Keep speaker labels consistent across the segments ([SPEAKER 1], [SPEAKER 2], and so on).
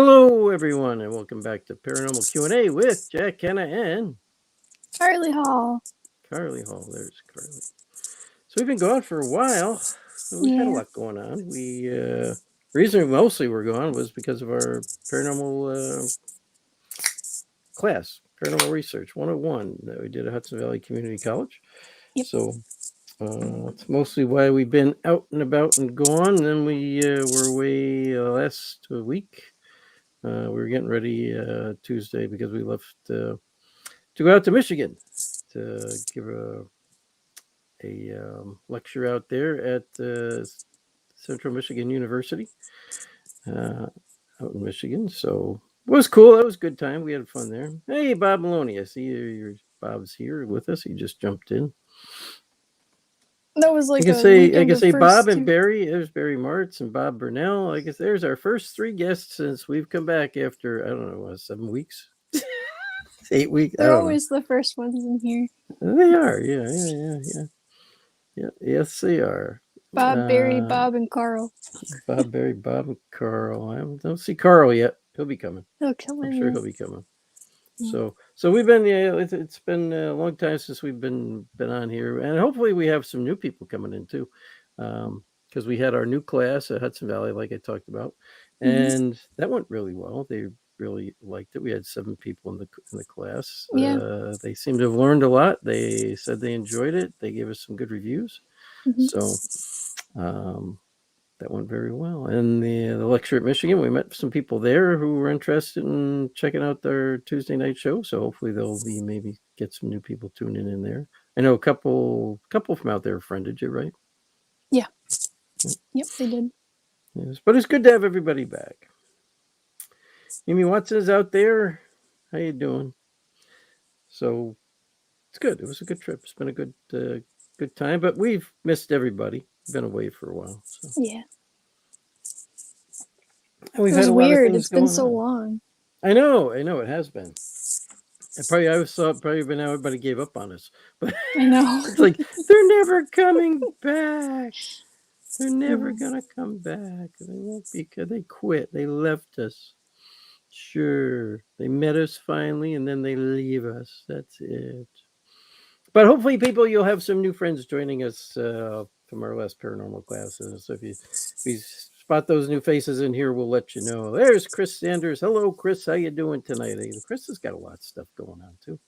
[SPEAKER 1] Hello, everyone, and welcome back to Paranormal Q&A with Jack, Kenna, and
[SPEAKER 2] Charlie Hall.
[SPEAKER 1] Carly Hall. There's Carly. So we've been gone for a while. We've had a
[SPEAKER 2] Yeah.
[SPEAKER 1] lot going on. Reason mostly we're gone was because of our paranormal class, Paranormal Research 101 that we did at Hudson Valley Community College.
[SPEAKER 2] Yep.
[SPEAKER 1] So it's mostly why we've been out and about and gone. And then we were away last week. We were getting ready Tuesday because we left to go out to Michigan to give a lecture out there at Central Michigan University out in Michigan. So it was cool. That was a good time. We had fun there. Hey, Bob Maloney, I see Bob's here with us. He just jumped in.
[SPEAKER 2] That was like
[SPEAKER 1] I can
[SPEAKER 2] a
[SPEAKER 1] say
[SPEAKER 2] weekend of
[SPEAKER 1] Bob
[SPEAKER 2] first
[SPEAKER 1] and Barry. There's Barry Martz and Bob Burnell. I guess there's our first three guests since we've come back after I don't know 7 weeks, 8 weeks. I
[SPEAKER 2] They're
[SPEAKER 1] don't know.
[SPEAKER 2] always the first ones in here.
[SPEAKER 1] They are. Yeah. Yes, they are.
[SPEAKER 2] Bob, Barry, Bob, and Carl.
[SPEAKER 1] Bob, Barry, Bob, and Carl. I don't see Carl yet. He'll be coming.
[SPEAKER 2] He'll come
[SPEAKER 1] I'm
[SPEAKER 2] in.
[SPEAKER 1] sure he'll be coming.
[SPEAKER 2] Yeah.
[SPEAKER 1] So we've been. Yeah, it's been a long time since we've been on here, and hopefully we have some new people coming in too, because we had our new class at Hudson Valley, like I talked about, and that went really well. They really liked it. We had 7 people in the class.
[SPEAKER 2] Yeah.
[SPEAKER 1] They seem to have learned a lot. They said they enjoyed it. They gave us some good reviews. So that went very well. And the lecture at Michigan, we met some people there who were interested in checking out their Tuesday night show. So hopefully they'll be maybe get some new people tuning in there. I know a couple from out there friended you, right?
[SPEAKER 2] Yeah. Yep, they did.
[SPEAKER 1] Yes, but it's good to have everybody back. Amy Watson is out there. How you doing? So it's good. It was a good trip. It's been a good time, but we've missed everybody. Been away for a while. So.
[SPEAKER 2] Yeah.
[SPEAKER 1] And we've
[SPEAKER 2] It was
[SPEAKER 1] had a lot of
[SPEAKER 2] weird.
[SPEAKER 1] things
[SPEAKER 2] It's been
[SPEAKER 1] going
[SPEAKER 2] so
[SPEAKER 1] on.
[SPEAKER 2] long.
[SPEAKER 1] I know, it has been. I always thought by now everybody gave up on us, but
[SPEAKER 2] I know.
[SPEAKER 1] it's like they're never coming back. They're never gonna come back. They won't be. They quit. They left us. Sure, they met us finally, and then they leave us. That's it. But hopefully, people, you'll have some new friends joining us from our last paranormal classes. So if you spot those new faces in here, we'll let you know. There's Chris Sanders. Hello, Chris. How you doing tonight? Chris has got a lot of stuff going on too,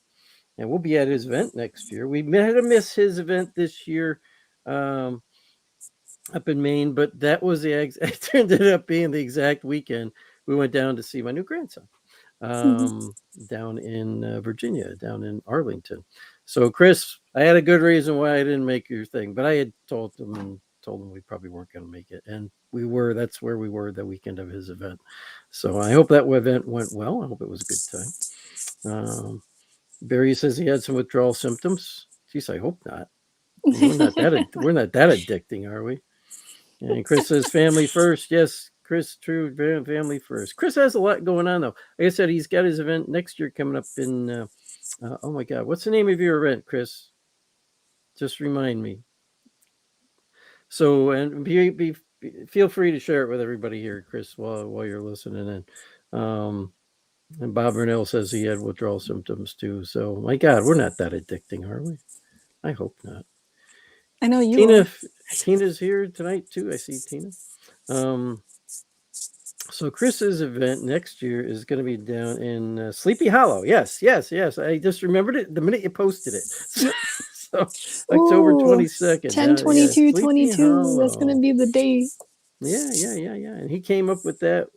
[SPEAKER 1] and we'll be at his event next year. We had to miss his event this year up in Maine, but that was it ended up being the exact weekend we went down to see my new grandson down in Virginia, down in Arlington. So, Chris, I had a good reason why I didn't make your thing, but I had told them we probably weren't going to make it, and we were. That's where we were the weekend of his event. So I hope that event went well. I hope it was a good time. Barry says he had some withdrawal symptoms. Geez, I hope not. We're not that addicting, are we? And Chris says family first. Yes, Chris, true, family first. Chris has a lot going on though. Like I said, he's got his event next year coming up in. Oh my God, what's the name of your event, Chris? Just remind me. So, and feel free to share it with everybody here, Chris, while you're listening in. And Bob Burnell says he had withdrawal symptoms too. So, my God, we're not that addicting, are we? I hope not.
[SPEAKER 2] I know you are.
[SPEAKER 1] Tina's here tonight too. I see Tina. So Chris's event next year is going to be down in Sleepy Hollow. Yes. I just remembered it the minute you posted it. So October 22nd.
[SPEAKER 2] 10/22/22. That's going to be the day.
[SPEAKER 1] Yeah. And he came up with that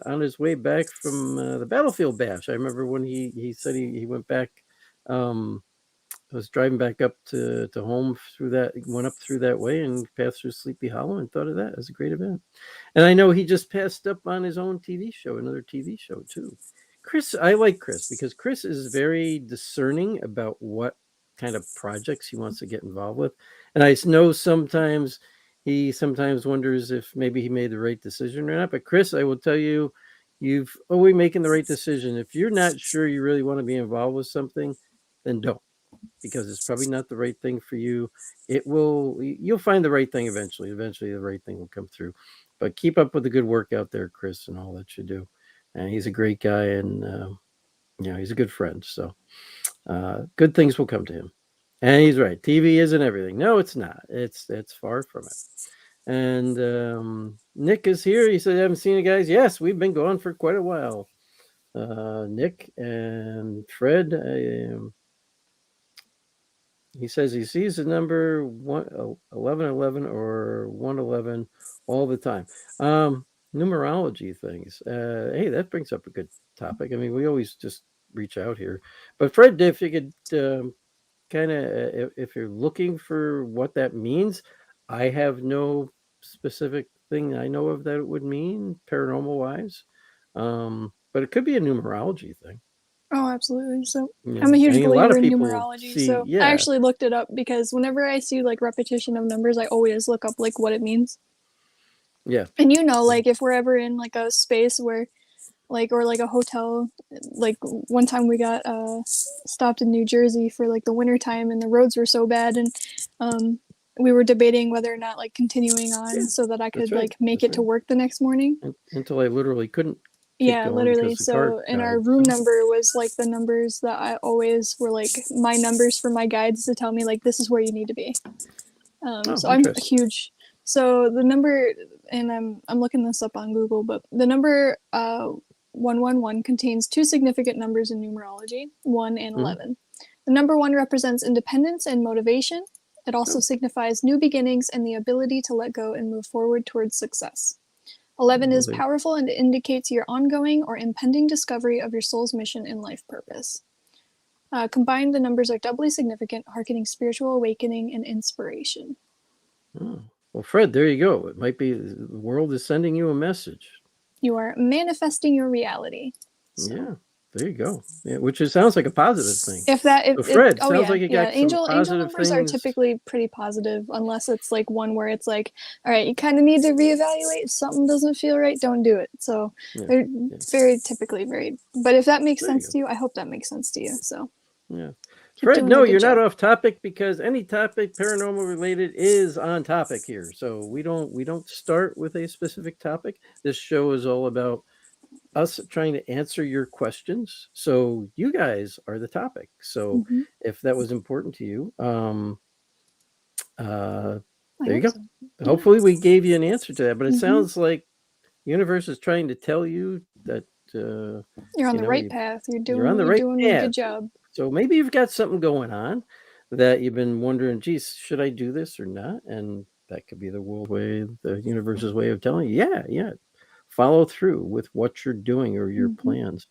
[SPEAKER 1] on his way back from the Battlefield Bash. I remember when he said he went back. I was driving back up to home went up through that way and passed through Sleepy Hollow and thought of that as a great event. And I know he just passed up on his own TV show, another TV show too. Chris, I like Chris because Chris is very discerning about what kind of projects he wants to get involved with. And I know he sometimes wonders if maybe he made the right decision or not. But Chris, I will tell you, you've always making the right decision. If you're not sure you really want to be involved with something, then don't. Because it's probably not the right thing for you. You'll find the right thing eventually. Eventually the right thing will come through. But keep up with the good work out there, Chris, and all that you do. and he's a great guy, and he's a good friend. So good things will come to him. And he's right. TV isn't everything. No, it's not. It's far from it. And Nick is here. He said, "I haven't seen you guys." Yes, we've been gone for quite a while. Nick and Fred. He says he sees the number 1111 or 111 all the time. Numerology things. Hey, that brings up a good topic. I mean, we always just reach out here. But Fred, if you could kind of, if you're looking for what that means, I have no specific thing I know of that it would mean paranormal wise. But it could be a numerology thing.
[SPEAKER 2] Oh, absolutely. So
[SPEAKER 1] Yeah.
[SPEAKER 2] I'm a huge
[SPEAKER 1] I mean, a lot
[SPEAKER 2] believer
[SPEAKER 1] of
[SPEAKER 2] in
[SPEAKER 1] people
[SPEAKER 2] numerology.
[SPEAKER 1] see,
[SPEAKER 2] So I
[SPEAKER 1] yeah,
[SPEAKER 2] actually looked it up because whenever I see like repetition of numbers, I always look up like what it means.
[SPEAKER 1] yeah.
[SPEAKER 2] And like if we're ever in like a space where like or like a hotel, like one time we got stopped in New Jersey for like the winter time and the roads were so bad, and we were debating whether or not like continuing on
[SPEAKER 1] Yeah,
[SPEAKER 2] so that I
[SPEAKER 1] that's
[SPEAKER 2] could
[SPEAKER 1] right.
[SPEAKER 2] like make
[SPEAKER 1] That's
[SPEAKER 2] it to
[SPEAKER 1] right.
[SPEAKER 2] work the next morning.
[SPEAKER 1] Until I literally couldn't keep
[SPEAKER 2] Yeah,
[SPEAKER 1] going
[SPEAKER 2] literally.
[SPEAKER 1] because the car
[SPEAKER 2] So, and our
[SPEAKER 1] died.
[SPEAKER 2] room
[SPEAKER 1] So,
[SPEAKER 2] number was like the numbers that I always were like my numbers for my guides to tell me like this is where you need to be.
[SPEAKER 1] oh,
[SPEAKER 2] So I'm a
[SPEAKER 1] interesting.
[SPEAKER 2] huge. So the number, and I'm looking this up on Google, but the number 111 contains two significant numbers in numerology, 1 and
[SPEAKER 1] Mm-hmm.
[SPEAKER 2] 11. The number 1 represents independence and motivation. It also
[SPEAKER 1] Oh,
[SPEAKER 2] signifies new beginnings and the ability to let go and move forward towards success. 11
[SPEAKER 1] well,
[SPEAKER 2] is powerful and indicates your ongoing or impending discovery of your soul's mission and life purpose. Combined, the numbers are doubly significant, harkening spiritual awakening and inspiration.
[SPEAKER 1] oh. Well, Fred, there you go. It might be the world is sending you a message.
[SPEAKER 2] You are manifesting your reality. So.
[SPEAKER 1] Yeah, there you go. Yeah, which sounds like a positive thing.
[SPEAKER 2] If that,
[SPEAKER 1] So, Fred,
[SPEAKER 2] oh
[SPEAKER 1] sounds
[SPEAKER 2] yeah,
[SPEAKER 1] like you
[SPEAKER 2] yeah.
[SPEAKER 1] got some
[SPEAKER 2] Angel
[SPEAKER 1] positive
[SPEAKER 2] numbers are
[SPEAKER 1] things.
[SPEAKER 2] typically pretty positive, unless it's like one where it's like, all right, you kind of need to reevaluate. If something doesn't feel right, don't do it. So
[SPEAKER 1] Yeah,
[SPEAKER 2] they're
[SPEAKER 1] yeah.
[SPEAKER 2] very typically very. But if that makes
[SPEAKER 1] There you
[SPEAKER 2] sense
[SPEAKER 1] go.
[SPEAKER 2] to you, I hope that makes sense to you. So
[SPEAKER 1] Yeah.
[SPEAKER 2] keep
[SPEAKER 1] Fred,
[SPEAKER 2] doing a
[SPEAKER 1] no,
[SPEAKER 2] good
[SPEAKER 1] you're not
[SPEAKER 2] job.
[SPEAKER 1] off topic because any topic paranormal related is on topic here. So we don't start with a specific topic. This show is all about us trying to answer your questions. So you guys are the topic. So
[SPEAKER 2] Mm-hmm.
[SPEAKER 1] if that was important to you, uh,
[SPEAKER 2] I
[SPEAKER 1] there you
[SPEAKER 2] hope
[SPEAKER 1] go.
[SPEAKER 2] so. Yeah.
[SPEAKER 1] Hopefully we gave you an answer to that. But it
[SPEAKER 2] Mm-hmm.
[SPEAKER 1] sounds like the universe is trying to tell you that
[SPEAKER 2] You're on
[SPEAKER 1] you
[SPEAKER 2] the
[SPEAKER 1] know
[SPEAKER 2] right
[SPEAKER 1] you
[SPEAKER 2] path.
[SPEAKER 1] you're on the
[SPEAKER 2] You're
[SPEAKER 1] right
[SPEAKER 2] doing a
[SPEAKER 1] path.
[SPEAKER 2] good job.
[SPEAKER 1] So maybe you've got something going on that you've been wondering, geez, should I do this or not? And that could be the world way, the universe's way of telling you, yeah, yeah, follow through with what you're doing or your
[SPEAKER 2] Mm-hmm.
[SPEAKER 1] plans.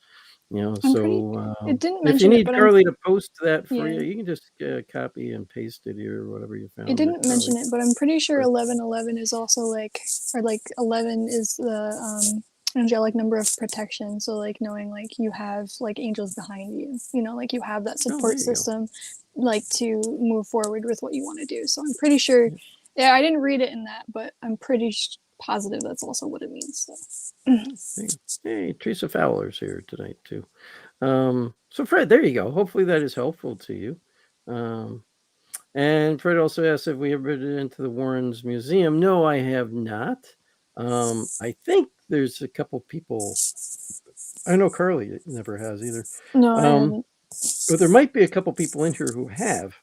[SPEAKER 2] I'm pretty.
[SPEAKER 1] So
[SPEAKER 2] It didn't
[SPEAKER 1] if you
[SPEAKER 2] mention it,
[SPEAKER 1] need
[SPEAKER 2] but I'm
[SPEAKER 1] Carly to post that for
[SPEAKER 2] yeah.
[SPEAKER 1] you, you can just copy and paste it here or whatever you
[SPEAKER 2] It
[SPEAKER 1] found that
[SPEAKER 2] didn't
[SPEAKER 1] Carly.
[SPEAKER 2] mention it, but I'm pretty sure 1111 is also like, or like 11 is the angelic number of protection. So like knowing like you have like angels behind you, like you have that
[SPEAKER 1] Oh, there
[SPEAKER 2] support
[SPEAKER 1] you go.
[SPEAKER 2] system, like to move forward with what you want to do. So I'm pretty sure.
[SPEAKER 1] Yeah,
[SPEAKER 2] Yeah, I didn't read it in that, but I'm pretty positive that's also what it means. So.
[SPEAKER 1] there you go. Hey, Teresa Fowler's here tonight too. So Fred, there you go. Hopefully that is helpful to you. Um, And Fred also asked if we ever been into the Warrens Museum. No, I have not. I think there's a couple people. I know Carly never has either.
[SPEAKER 2] No, I
[SPEAKER 1] Um,
[SPEAKER 2] haven't.
[SPEAKER 1] but there might be a couple people in here who have.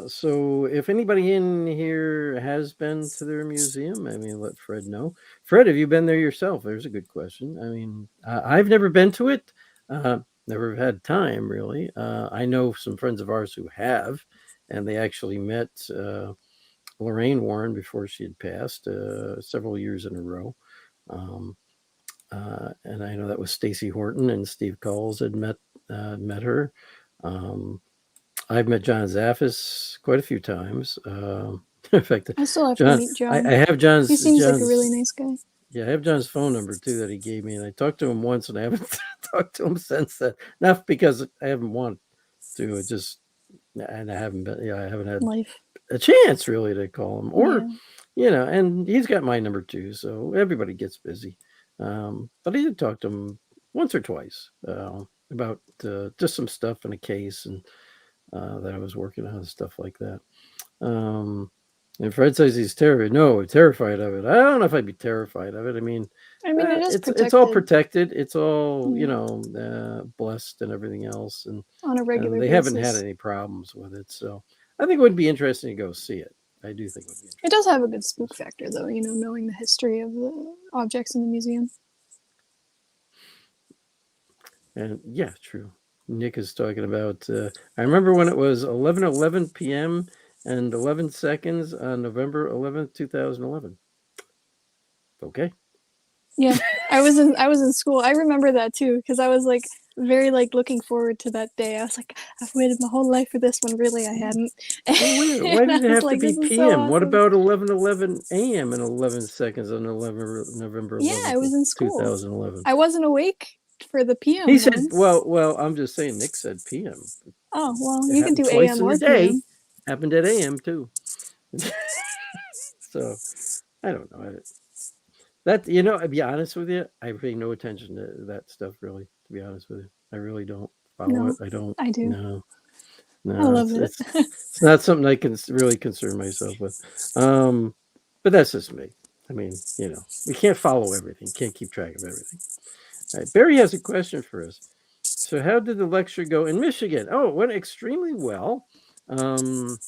[SPEAKER 1] So if anybody in here has been to their museum, I mean, let Fred know. Fred, have you been there yourself? There's a good question. I mean, I've never been to it. Uh, Never had time really. I know some friends of ours who have, and they actually met Lorraine Warren before she had passed several years in a row. Um, and I know that was Stacy Horton and Steve Coles had met her. Um, I've met John Zaffis quite a few times. In fact,
[SPEAKER 2] I still have to
[SPEAKER 1] John,
[SPEAKER 2] meet
[SPEAKER 1] I
[SPEAKER 2] John.
[SPEAKER 1] have
[SPEAKER 2] He seems like a really
[SPEAKER 1] John's,
[SPEAKER 2] nice guy.
[SPEAKER 1] yeah, I have John's phone number too that he gave me, and I talked to him once, and I haven't talked to him since then. Not because I haven't wanted to, it just, and I haven't been, yeah, I haven't had
[SPEAKER 2] Life.
[SPEAKER 1] a chance really to call him, or,
[SPEAKER 2] Yeah.
[SPEAKER 1] and he's got my number too, so everybody gets busy. But I did talk to him once or twice about just some stuff in a case and that I was working on and stuff like that. Um, And Fred says he's terrified of it. I don't know if I'd be terrified of it. I mean,
[SPEAKER 2] I mean, it is
[SPEAKER 1] it's all
[SPEAKER 2] protected.
[SPEAKER 1] protected. It's all
[SPEAKER 2] Yeah.
[SPEAKER 1] blessed and everything else,
[SPEAKER 2] On a
[SPEAKER 1] and
[SPEAKER 2] regular
[SPEAKER 1] they haven't had
[SPEAKER 2] basis.
[SPEAKER 1] any problems with it. So I think it would be interesting to go see it. I do think it would be
[SPEAKER 2] It does
[SPEAKER 1] interesting.
[SPEAKER 2] have a good spook factor, though, knowing the history of the objects in the museum.
[SPEAKER 1] And yeah, true. Nick is talking about. I remember when it was 11:11 p.m. and 11 seconds on November 11th, 2011. Okay.
[SPEAKER 2] Yeah, I was in school. I remember that too because I was like very like looking forward to that day. I was like, I've waited my whole life for this one. Really, I hadn't.
[SPEAKER 1] Well, wait. Why
[SPEAKER 2] And I
[SPEAKER 1] did it
[SPEAKER 2] was
[SPEAKER 1] have to
[SPEAKER 2] like,
[SPEAKER 1] be
[SPEAKER 2] this is so
[SPEAKER 1] p.m.? What
[SPEAKER 2] awesome.
[SPEAKER 1] about 11:11 a.m. and 11 seconds on November
[SPEAKER 2] Yeah, I
[SPEAKER 1] 11th
[SPEAKER 2] was
[SPEAKER 1] of
[SPEAKER 2] in school.
[SPEAKER 1] 2011?
[SPEAKER 2] I wasn't awake for the
[SPEAKER 1] He
[SPEAKER 2] PM
[SPEAKER 1] said,
[SPEAKER 2] ones.
[SPEAKER 1] well, I'm just saying Nick said p.m.
[SPEAKER 2] Oh well,
[SPEAKER 1] It
[SPEAKER 2] you can
[SPEAKER 1] happened
[SPEAKER 2] do
[SPEAKER 1] twice
[SPEAKER 2] AM
[SPEAKER 1] in the
[SPEAKER 2] or
[SPEAKER 1] day.
[SPEAKER 2] PM.
[SPEAKER 1] Happened at a.m. too. So I don't know. That to be honest with you, I pay no attention to that stuff. Really, to be honest with you, I really don't follow it.
[SPEAKER 2] No,
[SPEAKER 1] I don't.
[SPEAKER 2] I do.
[SPEAKER 1] No,
[SPEAKER 2] I
[SPEAKER 1] no,
[SPEAKER 2] love it.
[SPEAKER 1] it's not something I can really concern myself with. Um, but that's just me. I mean, we can't follow everything. Can't keep track of everything. All right, Barry has a question for us. So, how did the lecture go in Michigan? Oh, it went extremely well. Um,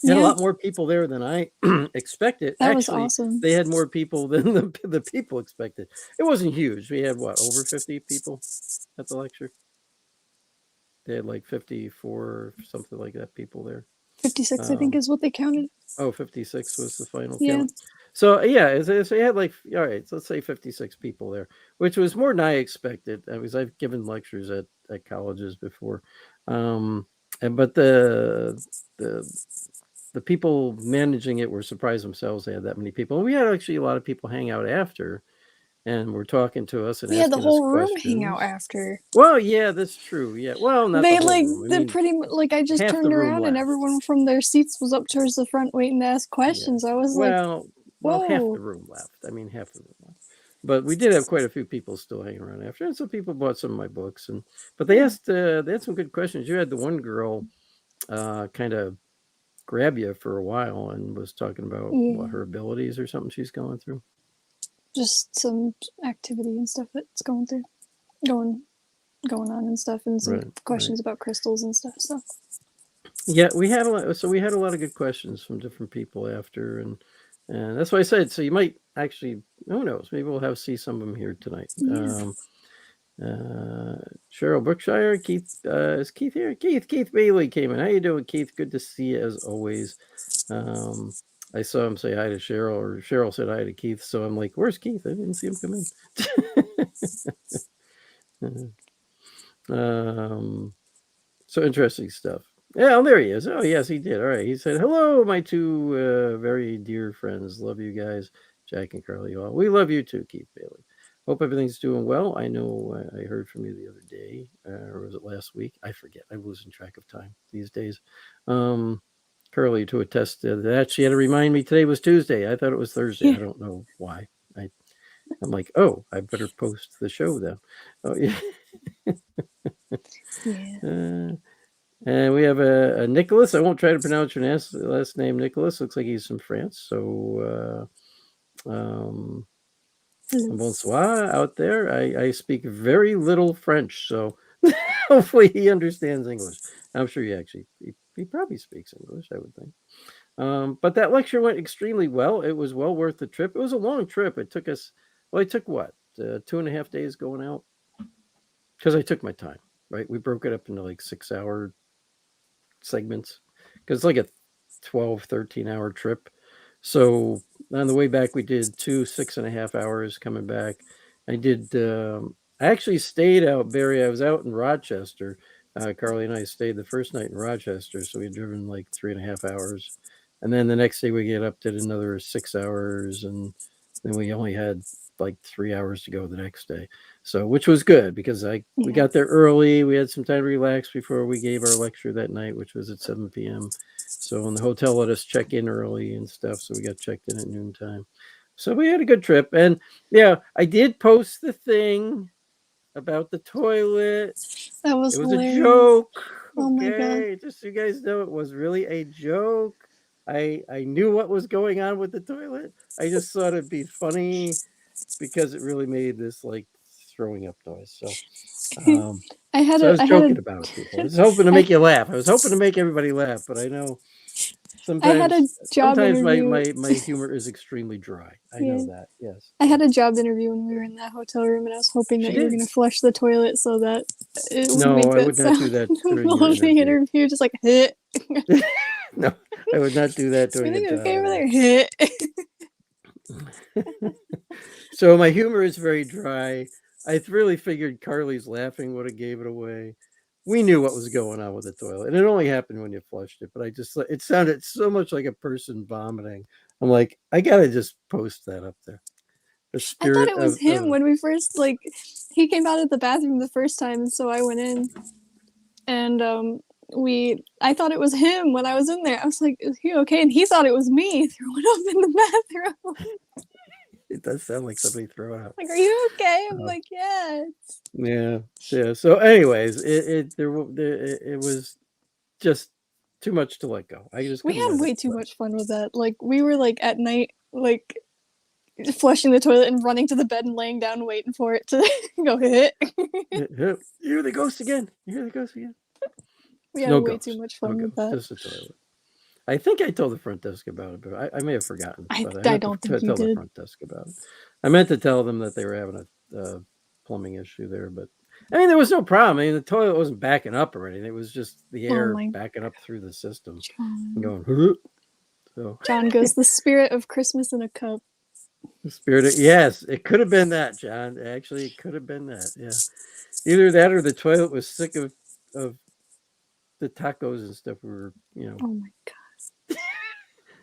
[SPEAKER 1] They had a
[SPEAKER 2] Yeah,
[SPEAKER 1] lot more people there than I expected.
[SPEAKER 2] that was
[SPEAKER 1] Actually,
[SPEAKER 2] awesome.
[SPEAKER 1] they had more people than the people expected. It wasn't huge. We had what, over 50 people at the lecture? They had like 54, something like that, people there.
[SPEAKER 2] 56, I think,
[SPEAKER 1] Um,
[SPEAKER 2] is what they counted.
[SPEAKER 1] oh, 56 was the final
[SPEAKER 2] Yeah,
[SPEAKER 1] count. So yeah, so you had like, all right, so let's say 56 people there, which was more than I expected. Because I've given lectures at colleges before, um, but the the people managing it were surprised themselves they had that many people. And we had actually a lot of people hang out after and were talking to us and
[SPEAKER 2] we had the
[SPEAKER 1] asking us
[SPEAKER 2] whole room hang out
[SPEAKER 1] questions.
[SPEAKER 2] after.
[SPEAKER 1] Well, yeah, that's true. Yeah. Well, not the
[SPEAKER 2] They
[SPEAKER 1] whole
[SPEAKER 2] like
[SPEAKER 1] room. I
[SPEAKER 2] they
[SPEAKER 1] mean,
[SPEAKER 2] pretty much like I just
[SPEAKER 1] half the
[SPEAKER 2] turned
[SPEAKER 1] room
[SPEAKER 2] around and
[SPEAKER 1] left.
[SPEAKER 2] everyone from their seats was up towards the front waiting to ask
[SPEAKER 1] Yeah.
[SPEAKER 2] questions. I was like,
[SPEAKER 1] Well, half the
[SPEAKER 2] whoa,
[SPEAKER 1] room left. I mean, half the room left. But we did have quite a few people still hanging around after, and some people bought some of my books. But they
[SPEAKER 2] yeah,
[SPEAKER 1] asked, they had some good questions. You had the one girl, kind of grab you for a while and was talking about what
[SPEAKER 2] yeah,
[SPEAKER 1] her abilities or something she's going through.
[SPEAKER 2] just some activity and stuff that's going going on and stuff, and some
[SPEAKER 1] Right, right.
[SPEAKER 2] questions about crystals and stuff. So
[SPEAKER 1] Yeah, we had a lot. So we had a lot of good questions from different people after, and that's why I said. So you might actually, who knows? Maybe we'll have see some of them here tonight.
[SPEAKER 2] yeah,
[SPEAKER 1] Uh, Cheryl Brookshire, Keith, is Keith here? Keith Bailey came in. How you doing, Keith? Good to see you as always. Um, I saw him say hi to Cheryl, or Cheryl said hi to Keith. So I'm like, where's Keith? I didn't see him come in. um, So interesting stuff. Yeah, oh, there he is. Oh, yes, he did. All right. He said, hello, my two very dear friends. Love you guys, Jack and Carly. All. We love you too, Keith Bailey. Hope everything's doing well. I know I heard from you the other day, or was it last week? I forget. I'm losing track of time these days. Um, Carly, to attest to that, she had to remind me today was Tuesday. I thought it was Thursday.
[SPEAKER 2] yeah,
[SPEAKER 1] I don't know why. I'm like, oh, I better post the show then. Oh, yeah.
[SPEAKER 2] yeah.
[SPEAKER 1] Uh, And we have a Nicholas. I won't try to pronounce your last name, Nicholas. Looks like he's from France. So,
[SPEAKER 2] Hello.
[SPEAKER 1] bonsoir out there. I speak very little French, so hopefully he understands English. I'm sure he probably speaks English, I would think. But that lecture went extremely well. It was well worth the trip. It was a long trip. It took us, well, it took what, 2.5 days going out? Because I took my time, right? We broke it up into like 6 hour segments because it's like a 12, 13 hour trip. So on the way back, we did 2 6.5 hours coming back. I did, I actually stayed out, Barry. I was out in Rochester. Carly and I stayed the first night in Rochester. So we had driven like 3.5 hours. And then the next day we get up, did another 6 hours. And then we only had like 3 hours to go the next day. So, which was good because we
[SPEAKER 2] Yeah,
[SPEAKER 1] got there early. We had some time to relax before we gave our lecture that night, which was at 7 p.m. So, and the hotel let us check in early and stuff. So we got checked in at noontime. So we had a good trip. And yeah, I did post the thing about the toilet.
[SPEAKER 2] that
[SPEAKER 1] It
[SPEAKER 2] was
[SPEAKER 1] was a
[SPEAKER 2] hilarious.
[SPEAKER 1] joke.
[SPEAKER 2] Oh my god.
[SPEAKER 1] Okay. Just so you guys know, it was really a joke. I knew what was going on with the toilet. I just thought it'd be funny because it really made this like throwing up noise. So um
[SPEAKER 2] I had
[SPEAKER 1] so I
[SPEAKER 2] a
[SPEAKER 1] was
[SPEAKER 2] I had a
[SPEAKER 1] joking about it, people. I was hoping to
[SPEAKER 2] I
[SPEAKER 1] make you laugh. I was hoping to make everybody laugh, but I know
[SPEAKER 2] I had a
[SPEAKER 1] sometimes
[SPEAKER 2] job
[SPEAKER 1] sometimes
[SPEAKER 2] interview.
[SPEAKER 1] my humor is extremely dry. I
[SPEAKER 2] Yeah.
[SPEAKER 1] know that. Yes.
[SPEAKER 2] I had
[SPEAKER 1] Yes.
[SPEAKER 2] a job interview when we were in that hotel room, and I was hoping
[SPEAKER 1] She
[SPEAKER 2] that you were
[SPEAKER 1] did.
[SPEAKER 2] gonna flush the toilet so that it would
[SPEAKER 1] No,
[SPEAKER 2] make
[SPEAKER 1] I
[SPEAKER 2] that
[SPEAKER 1] would not
[SPEAKER 2] sound
[SPEAKER 1] do that
[SPEAKER 2] in the
[SPEAKER 1] during
[SPEAKER 2] middle
[SPEAKER 1] your
[SPEAKER 2] of the
[SPEAKER 1] interview.
[SPEAKER 2] interview, just like hit.
[SPEAKER 1] No, I would not do that during a
[SPEAKER 2] Everything
[SPEAKER 1] job
[SPEAKER 2] okay over
[SPEAKER 1] interview.
[SPEAKER 2] there? Hit.
[SPEAKER 1] So my humor is very dry. I really figured Carly's laughing would have gave it away. We knew what was going on with the toilet, and it only happened when you flushed it. But I just it sounded so much like a person vomiting. I'm like, I gotta just post that up there. The
[SPEAKER 2] I thought
[SPEAKER 1] spirit
[SPEAKER 2] it was him
[SPEAKER 1] of
[SPEAKER 2] when we first he came out of the bathroom the first time, and so I went in and we I thought it was him when I was in there. I was like, "Is he okay?" And he thought it was me throwing up in the bathroom.
[SPEAKER 1] it does sound like somebody throwing up.
[SPEAKER 2] Like, "Are you okay?" I'm
[SPEAKER 1] Uh,
[SPEAKER 2] like, "Yeah."
[SPEAKER 1] yeah, yeah. So, anyways, it was just too much to let go. I just
[SPEAKER 2] We
[SPEAKER 1] couldn't
[SPEAKER 2] had
[SPEAKER 1] let it
[SPEAKER 2] way too
[SPEAKER 1] let
[SPEAKER 2] much fun with that. Like, we were like at night, like flushing the toilet and running to the bed and laying down waiting for it to go hit.
[SPEAKER 1] You hear the ghost again. You hear the ghost again.
[SPEAKER 2] We
[SPEAKER 1] It's
[SPEAKER 2] had
[SPEAKER 1] no
[SPEAKER 2] way too
[SPEAKER 1] ghost.
[SPEAKER 2] much
[SPEAKER 1] No
[SPEAKER 2] fun with
[SPEAKER 1] ghost.
[SPEAKER 2] that.
[SPEAKER 1] Just a toilet. I think I told the front desk about it, but I may have forgotten. But I
[SPEAKER 2] I
[SPEAKER 1] meant
[SPEAKER 2] don't
[SPEAKER 1] to
[SPEAKER 2] think you
[SPEAKER 1] tell the
[SPEAKER 2] did.
[SPEAKER 1] front desk about it. I meant to tell them that they were having a plumbing issue there, but I mean there was no problem. I mean the toilet wasn't backing up or anything. It was just the
[SPEAKER 2] Oh
[SPEAKER 1] air
[SPEAKER 2] my
[SPEAKER 1] backing up through the system and
[SPEAKER 2] John.
[SPEAKER 1] going. "Huh." So
[SPEAKER 2] John goes, the spirit of Christmas in a cup.
[SPEAKER 1] the spirit. Yes, it could have been that, John. Actually, it could have been that. Yeah, either that or the toilet was sick of the tacos and stuff. We were
[SPEAKER 2] Oh my god.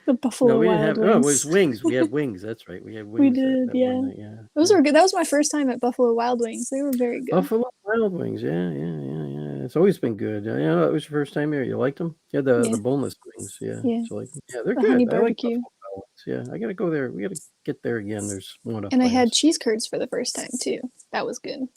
[SPEAKER 2] The
[SPEAKER 1] No,
[SPEAKER 2] Buffalo
[SPEAKER 1] we didn't
[SPEAKER 2] Wild
[SPEAKER 1] have. Oh, it was
[SPEAKER 2] Wings.
[SPEAKER 1] wings. We had wings. That's right. We had
[SPEAKER 2] We
[SPEAKER 1] wings
[SPEAKER 2] did,
[SPEAKER 1] that one
[SPEAKER 2] yeah.
[SPEAKER 1] night. Yeah,
[SPEAKER 2] Those
[SPEAKER 1] yeah.
[SPEAKER 2] were good. That was my first time at Buffalo Wild Wings. They were very good.
[SPEAKER 1] Buffalo Wild Wings. Yeah, yeah, yeah, yeah. It's always been good. Yeah, it was your first time here. You liked them? Yeah, the
[SPEAKER 2] Yeah,
[SPEAKER 1] boneless wings. Yeah,
[SPEAKER 2] yeah.
[SPEAKER 1] so like yeah, they're
[SPEAKER 2] The honey
[SPEAKER 1] good. I like
[SPEAKER 2] barbecue.
[SPEAKER 1] Buffalo Wild Wings. Yeah, I gotta go there. We gotta get there again. There's one up
[SPEAKER 2] And I
[SPEAKER 1] by
[SPEAKER 2] had
[SPEAKER 1] us.
[SPEAKER 2] cheese curds for the first time too. That was good.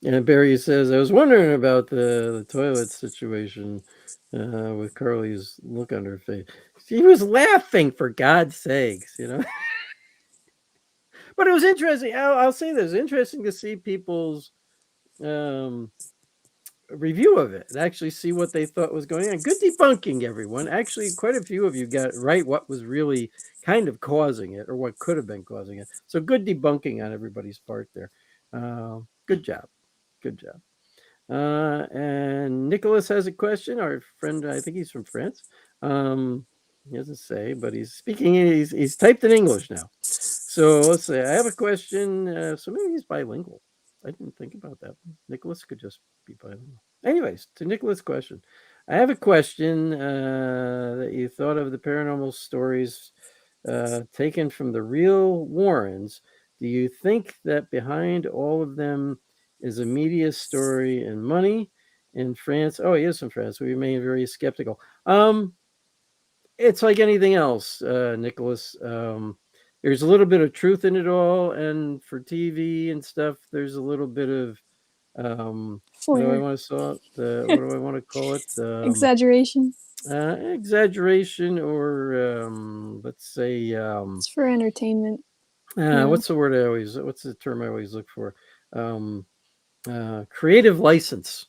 [SPEAKER 1] And Barry says, I was wondering about the toilet situation with Carly's look on her face. She was laughing for God's sakes, you know. But it was interesting. I'll say this: interesting to see people's um, review of it and actually see what they thought was going on. Good debunking, everyone. Actually, quite a few of you got right what was really kind of causing it or what could have been causing it. So good debunking on everybody's part there. Good job. Good job. And Nicholas has a question. Our friend, I think he's from France. He doesn't say, but he's speaking. He's typed in English now. So let's say I have a question. So maybe he's bilingual. I didn't think about that. Nicholas could just be bilingual. Anyways, to Nicholas' question, I have a question that you thought of the paranormal stories taken from the real Warrens. Do you think that behind all of them is a media story and money? In France, oh, he is from France. We remain very skeptical. It's like anything else, Nicholas. There's a little bit of truth in it all, and for TV and stuff, there's a little bit of what do I
[SPEAKER 2] Flair.
[SPEAKER 1] want to call it? What do I want to call it?
[SPEAKER 2] Exaggeration.
[SPEAKER 1] Exaggeration, or let's say,
[SPEAKER 2] It's for entertainment, you know.
[SPEAKER 1] what's the word I always? What's the term I always look for? Um, Creative license.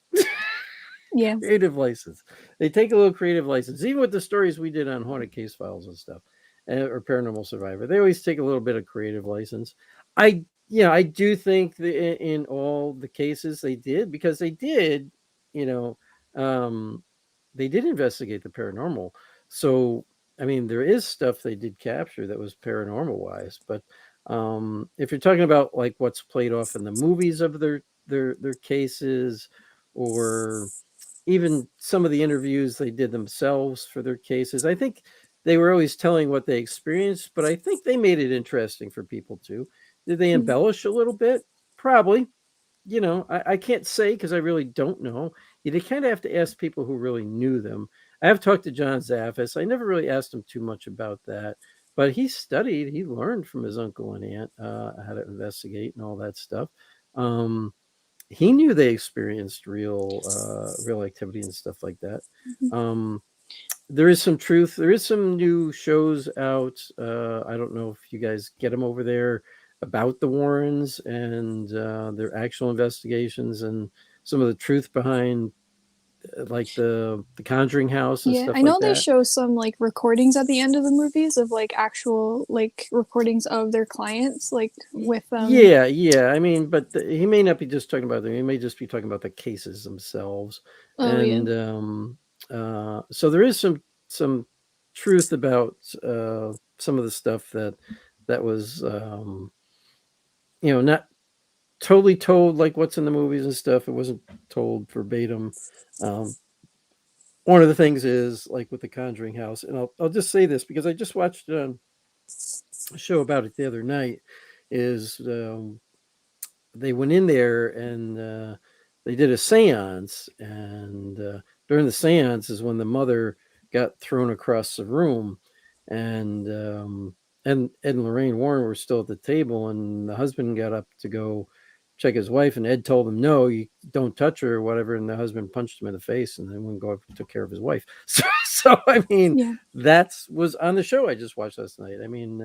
[SPEAKER 2] Yeah.
[SPEAKER 1] Creative license. They take a little creative license, even with the stories we did on haunted case files and stuff, or paranormal survivor. They always take a little bit of creative license. I do think that in all the cases they did because they did, you know, um, they did investigate the paranormal. So I mean, there is stuff they did capture that was paranormal wise, but if you're talking about like what's played off in the movies of their cases, or even some of the interviews they did themselves for their cases. I think they were always telling what they experienced, but I think they made it interesting for people too. Did they
[SPEAKER 2] Mhm.
[SPEAKER 1] embellish a little bit? Probably. I can't say because I really don't know. You kind of have to ask people who really knew them. I have talked to John Zaffis. I never really asked him too much about that, but he studied, he learned from his uncle and aunt how to investigate and all that stuff. Um, he knew they experienced real activity and stuff like that.
[SPEAKER 2] Mhm.
[SPEAKER 1] Um, there is some truth. There is some new shows out. I don't know if you guys get them over there about the Warrens and their actual investigations and some of the truth behind like the Conjuring House and
[SPEAKER 2] Yeah,
[SPEAKER 1] stuff
[SPEAKER 2] I
[SPEAKER 1] like
[SPEAKER 2] know they
[SPEAKER 1] that.
[SPEAKER 2] show some like recordings at the end of the movies of like actual like recordings of their clients, like with
[SPEAKER 1] Yeah, yeah. I mean, but he may not be just talking about them. He may just be talking about the cases themselves,
[SPEAKER 2] oh yeah.
[SPEAKER 1] and so there is some truth about some of the stuff that was not totally told like what's in the movies and stuff. It wasn't told verbatim. Um, One of the things is like with the Conjuring House, and I'll just say this because I just watched a show about it the other night. Is they went in there and they did a seance, and during the seance is when the mother got thrown across the room, and and Ed and Lorraine Warren were still at the table, and the husband got up to go check his wife, and Ed told him, no, you don't touch her or whatever, and the husband punched him in the face and then went go up and took care of his wife. So I mean,
[SPEAKER 2] Yeah.
[SPEAKER 1] that was on the show I just watched last night. I mean,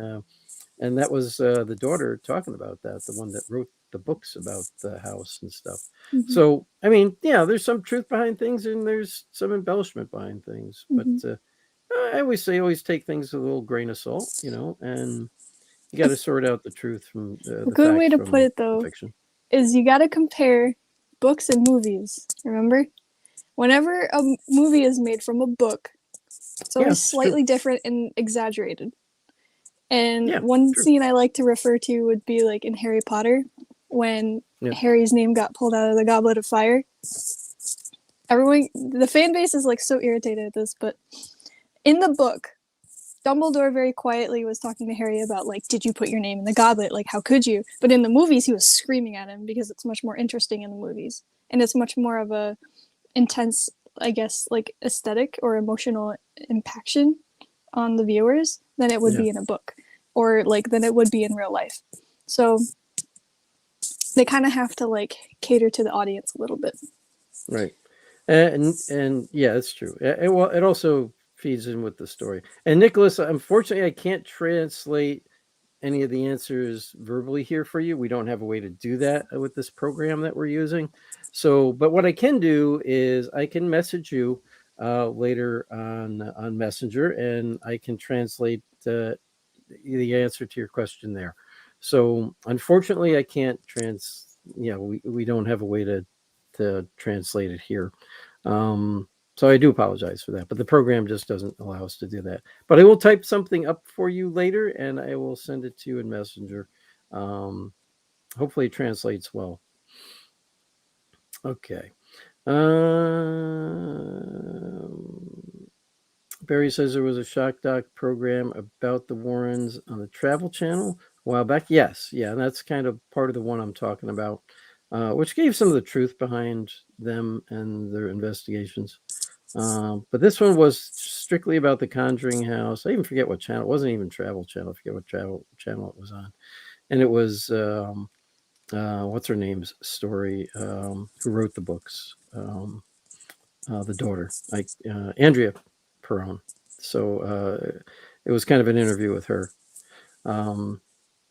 [SPEAKER 1] and that was the daughter talking about that, the one that wrote the books about the house and stuff.
[SPEAKER 2] Mm-hmm.
[SPEAKER 1] So I mean, yeah, there's some truth behind things and there's some embellishment behind things, but
[SPEAKER 2] Mm-hmm.
[SPEAKER 1] I always say always take things with a little grain of salt, and you got to sort out the truth from
[SPEAKER 2] A
[SPEAKER 1] the
[SPEAKER 2] good way
[SPEAKER 1] fact
[SPEAKER 2] to put
[SPEAKER 1] from
[SPEAKER 2] it though
[SPEAKER 1] fiction.
[SPEAKER 2] is you got to compare books and movies. Remember, whenever a movie is made from a book, it's
[SPEAKER 1] Yeah,
[SPEAKER 2] always
[SPEAKER 1] it's true.
[SPEAKER 2] slightly different and exaggerated. And
[SPEAKER 1] Yeah,
[SPEAKER 2] one
[SPEAKER 1] true.
[SPEAKER 2] scene I like to refer to would be like in Harry Potter when
[SPEAKER 1] Yeah,
[SPEAKER 2] Harry's name got pulled out of the Goblet of Fire. Everyone, the fan base is like so irritated at this, but in the book, Dumbledore very quietly was talking to Harry about like, did you put your name in the goblet? Like, how could you? But in the movies, he was screaming at him because it's much more interesting in the movies, and it's much more of a intense, I guess, like aesthetic or emotional impaction on the viewers than it would
[SPEAKER 1] yeah,
[SPEAKER 2] be in a book, or like than it would be in real life. So they kind of have to like cater to the audience a little bit.
[SPEAKER 1] right. And yeah, it's true. Well, it also feeds in with the story. And Nicholas, unfortunately, I can't translate any of the answers verbally here for you. We don't have a way to do that with this program that we're using. So, but what I can do is I can message you later on Messenger, and I can translate the answer to your question there. So, unfortunately, I can't trans. We don't have a way to translate it here. Um, so I do apologize for that, but the program just doesn't allow us to do that. But I will type something up for you later, and I will send it to you in Messenger. Um, Hopefully, it translates well. Okay. Barry says there was a shock doc program about the Warrens on the Travel Channel a while back. Yes, yeah, and that's kind of part of the one I'm talking about, which gave some of the truth behind them and their investigations. But this one was strictly about the Conjuring House. I even forget what channel. It wasn't even Travel Channel. I forget what travel channel it was on. And it was what's her name's story? Who wrote the books? The daughter, like Andrea Perron. So it was kind of an interview with her. Um,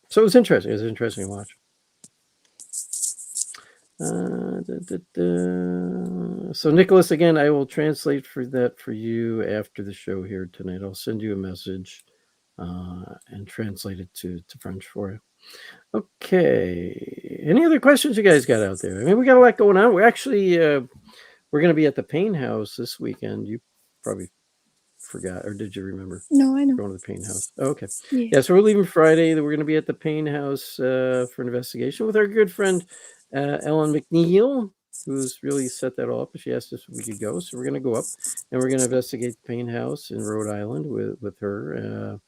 [SPEAKER 1] so it was interesting. It was interesting to watch. So Nicholas, again, I will translate for that for you after the show here tonight. I'll send you a message and translate it to French for you. Okay. Any other questions you guys got out there? I mean, we got a lot going on. We're actually we're going to be at the Pain House this weekend. You probably forgot, or did you remember?
[SPEAKER 2] No, I know.
[SPEAKER 1] Going to the Pain House. Oh, okay.
[SPEAKER 2] Yeah.
[SPEAKER 1] Yeah, so we're leaving Friday. We're going to be at the Pain House for an investigation with our good friend Ellen McNeil, who's really set that all up. She asked us if we could go, so we're going to go up and we're going to investigate the Pain House in Rhode Island with her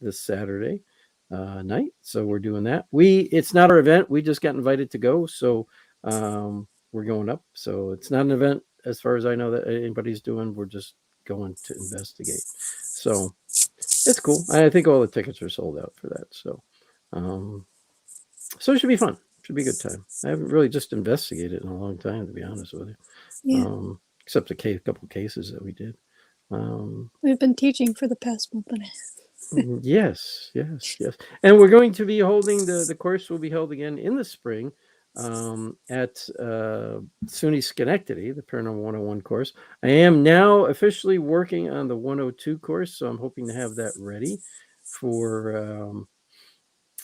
[SPEAKER 1] this Saturday night. So we're doing that. It's not our event. We just got invited to go, so we're going up. So it's not an event as far as I know that anybody's doing. We're just going to investigate. So it's cool. I think all the tickets are sold out for that. Um, so it should be fun. Should be a good time. I haven't really just investigated in a long time, to be honest with you.
[SPEAKER 2] Yeah.
[SPEAKER 1] Except a couple cases that we did.
[SPEAKER 2] We've been teaching for the past month and a half.
[SPEAKER 1] Yes, yes, yes. And we're going to be holding the course will be held again in the spring at SUNY Schenectady, the Paranormal 101 course. I am now officially working on the 102 course, so I'm hoping to have that ready for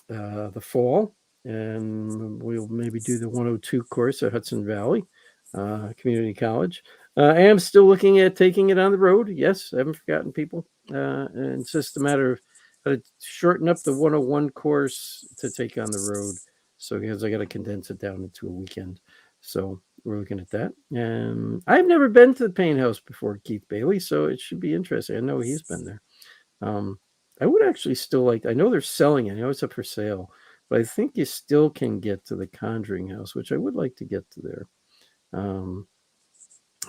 [SPEAKER 1] the fall, and we'll maybe do the 102 course at Hudson Valley Community College. I am still looking at taking it on the road. Yes, I haven't forgotten people. And it's just a matter of how to shorten up the 101 course to take on the road. So, because I got to condense it down into a weekend. So, we're looking at that. And I've never been to the Pain House before, Keith Bailey, so it should be interesting. I know he's been there. Um, I would actually still like. I know they're selling it. I know it's up for sale, but I think you still can get to the Conjuring House, which I would like to get to there. Um,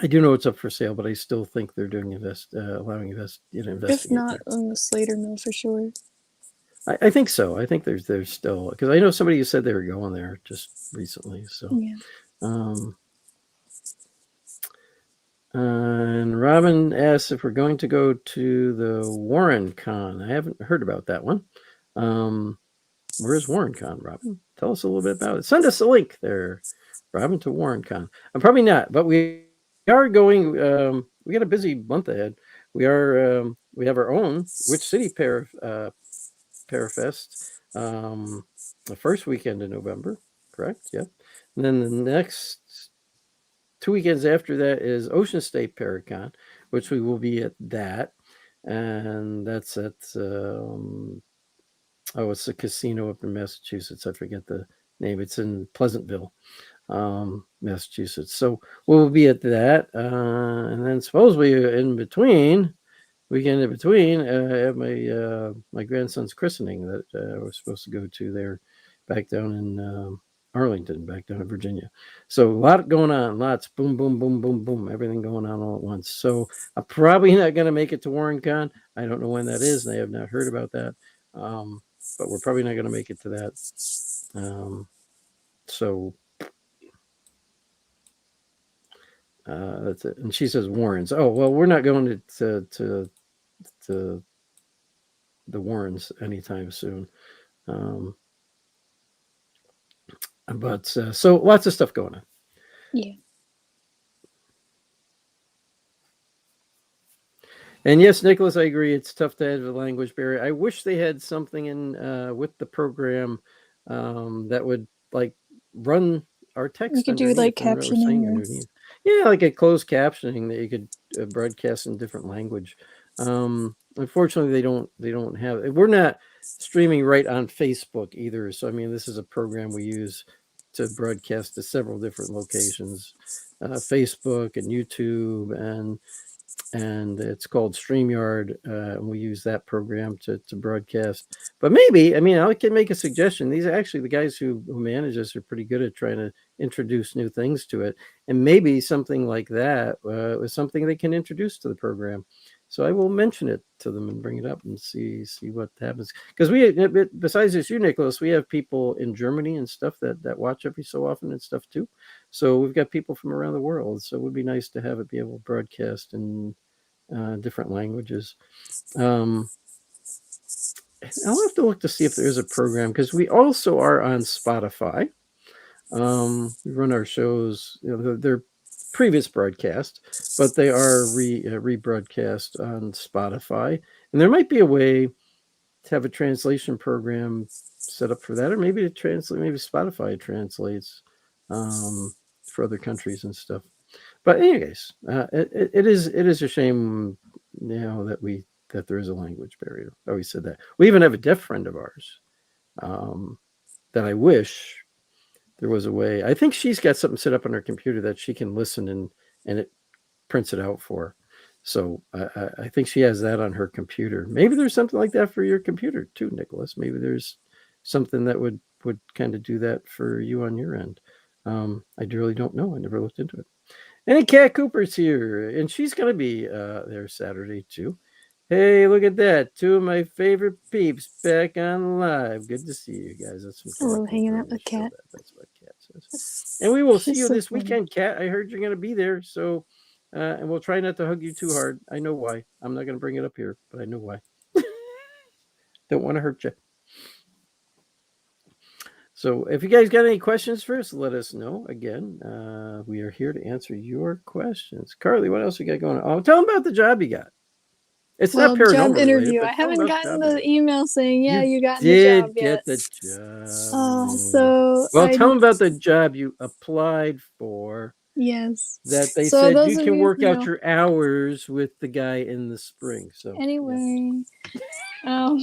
[SPEAKER 1] I do know it's up for sale, but I still think they're doing allowing
[SPEAKER 2] If
[SPEAKER 1] investigate
[SPEAKER 2] not,
[SPEAKER 1] there.
[SPEAKER 2] on the Slater Mill for sure.
[SPEAKER 1] I think so. I think there's still because I know somebody who said they were going there just recently. So,
[SPEAKER 2] Yeah.
[SPEAKER 1] um, and Robin asks if we're going to go to the Warren Con. I haven't heard about that one. Where's WarrenCon, Robin? Tell us a little bit about it. Send us a link there, Robin, to WarrenCon. I'm probably not, but we are going. We got a busy month ahead. We are. We have our own Witch City Parafest. The first weekend in November, correct? Yeah. And then the next 2 weekends after that is Ocean State Paracon, which we will be at that, and that's at it's a casino up in Massachusetts. I forget the name. It's in Pleasantville, Massachusetts. So we'll be at that, and then supposedly in between, weekend in between, I have my grandson's christening that we're supposed to go to there, back down in Arlington, back down in Virginia. So a lot going on, lots, boom, boom, boom, boom, boom, everything going on all at once. So I'm probably not going to make it to WarrenCon. I don't know when that is, and I have not heard about that. But we're probably not going to make it to that. So that's it. And she says Warrens. Oh well, we're not going to the Warrens anytime soon. But so lots of stuff going on.
[SPEAKER 2] Yeah.
[SPEAKER 1] And yes, Nicholas, I agree. It's tough to have a language barrier. I wish they had something in with the program that would like run our
[SPEAKER 2] You
[SPEAKER 1] text
[SPEAKER 2] could do like
[SPEAKER 1] underneath and what we're saying
[SPEAKER 2] captioning or
[SPEAKER 1] underneath. Yeah, like a closed captioning that you could broadcast in different language. Unfortunately, they don't have. We're not streaming right on Facebook either. So I mean, this is a program we use to broadcast to several different locations, Facebook and YouTube and it's called StreamYard. And we use that program to broadcast. But maybe, I mean, I can make a suggestion. These are actually the guys who manage us are pretty good at trying to introduce new things to it. And maybe something like that was something they can introduce to the program. So I will mention it to them and bring it up and see what happens. Because besides this, you, Nicholas, we have people in Germany and stuff that watch every so often and stuff too. So we've got people from around the world. So it would be nice to have it be able to broadcast in different languages. I'll have to look to see if there's a program because we also are on Spotify. We run our shows, they're previous broadcast, but they are rebroadcast on Spotify. And there might be a way to have a translation program set up for that, or maybe to translate. Maybe Spotify translates for other countries and stuff. But anyways, it is a shame that there is a language barrier. I always said that. We even have a deaf friend of ours that I wish there was a way. I think she's got something set up on her computer that she can listen and it prints it out for her. So I think she has that on her computer. Maybe there's something like that for your computer too, Nicholas. Maybe there's something that would kind of do that for you on your end. I really don't know. I never looked into it. And Kat Cooper's here, and she's going to be there Saturday too. Hey, look at that. Two of my favorite peeps back on live. Good to see you guys. That's from
[SPEAKER 2] I love
[SPEAKER 1] Kat
[SPEAKER 2] hanging
[SPEAKER 1] Cooper.
[SPEAKER 2] out with
[SPEAKER 1] Show
[SPEAKER 2] Kat.
[SPEAKER 1] that. That's what Kat says. And we will see
[SPEAKER 2] She's
[SPEAKER 1] you
[SPEAKER 2] so
[SPEAKER 1] this
[SPEAKER 2] funny.
[SPEAKER 1] weekend, Kat. I heard you're going to be there. So And we'll try not to hug you too hard. I know why. I'm not going to bring it up here, but I know why. Don't want to hurt you. So if you guys got any questions for us, let us know. Again, we are here to answer your questions. Carly, what else you got going on? Oh, tell them about the job you got. It's not
[SPEAKER 2] Well, job
[SPEAKER 1] paranormal related,
[SPEAKER 2] interview.
[SPEAKER 1] but
[SPEAKER 2] I
[SPEAKER 1] tell them
[SPEAKER 2] haven't
[SPEAKER 1] about the
[SPEAKER 2] gotten
[SPEAKER 1] job you
[SPEAKER 2] the
[SPEAKER 1] got.
[SPEAKER 2] email saying, yeah,
[SPEAKER 1] You
[SPEAKER 2] you got the job
[SPEAKER 1] did
[SPEAKER 2] yet.
[SPEAKER 1] get the job.
[SPEAKER 2] So
[SPEAKER 1] Well,
[SPEAKER 2] I
[SPEAKER 1] tell them about the job you applied for.
[SPEAKER 2] yes.
[SPEAKER 1] That they
[SPEAKER 2] So
[SPEAKER 1] said
[SPEAKER 2] those
[SPEAKER 1] you
[SPEAKER 2] of
[SPEAKER 1] can
[SPEAKER 2] you
[SPEAKER 1] work
[SPEAKER 2] who
[SPEAKER 1] out
[SPEAKER 2] know,
[SPEAKER 1] your hours with the guy in the spring. So
[SPEAKER 2] anyway, um,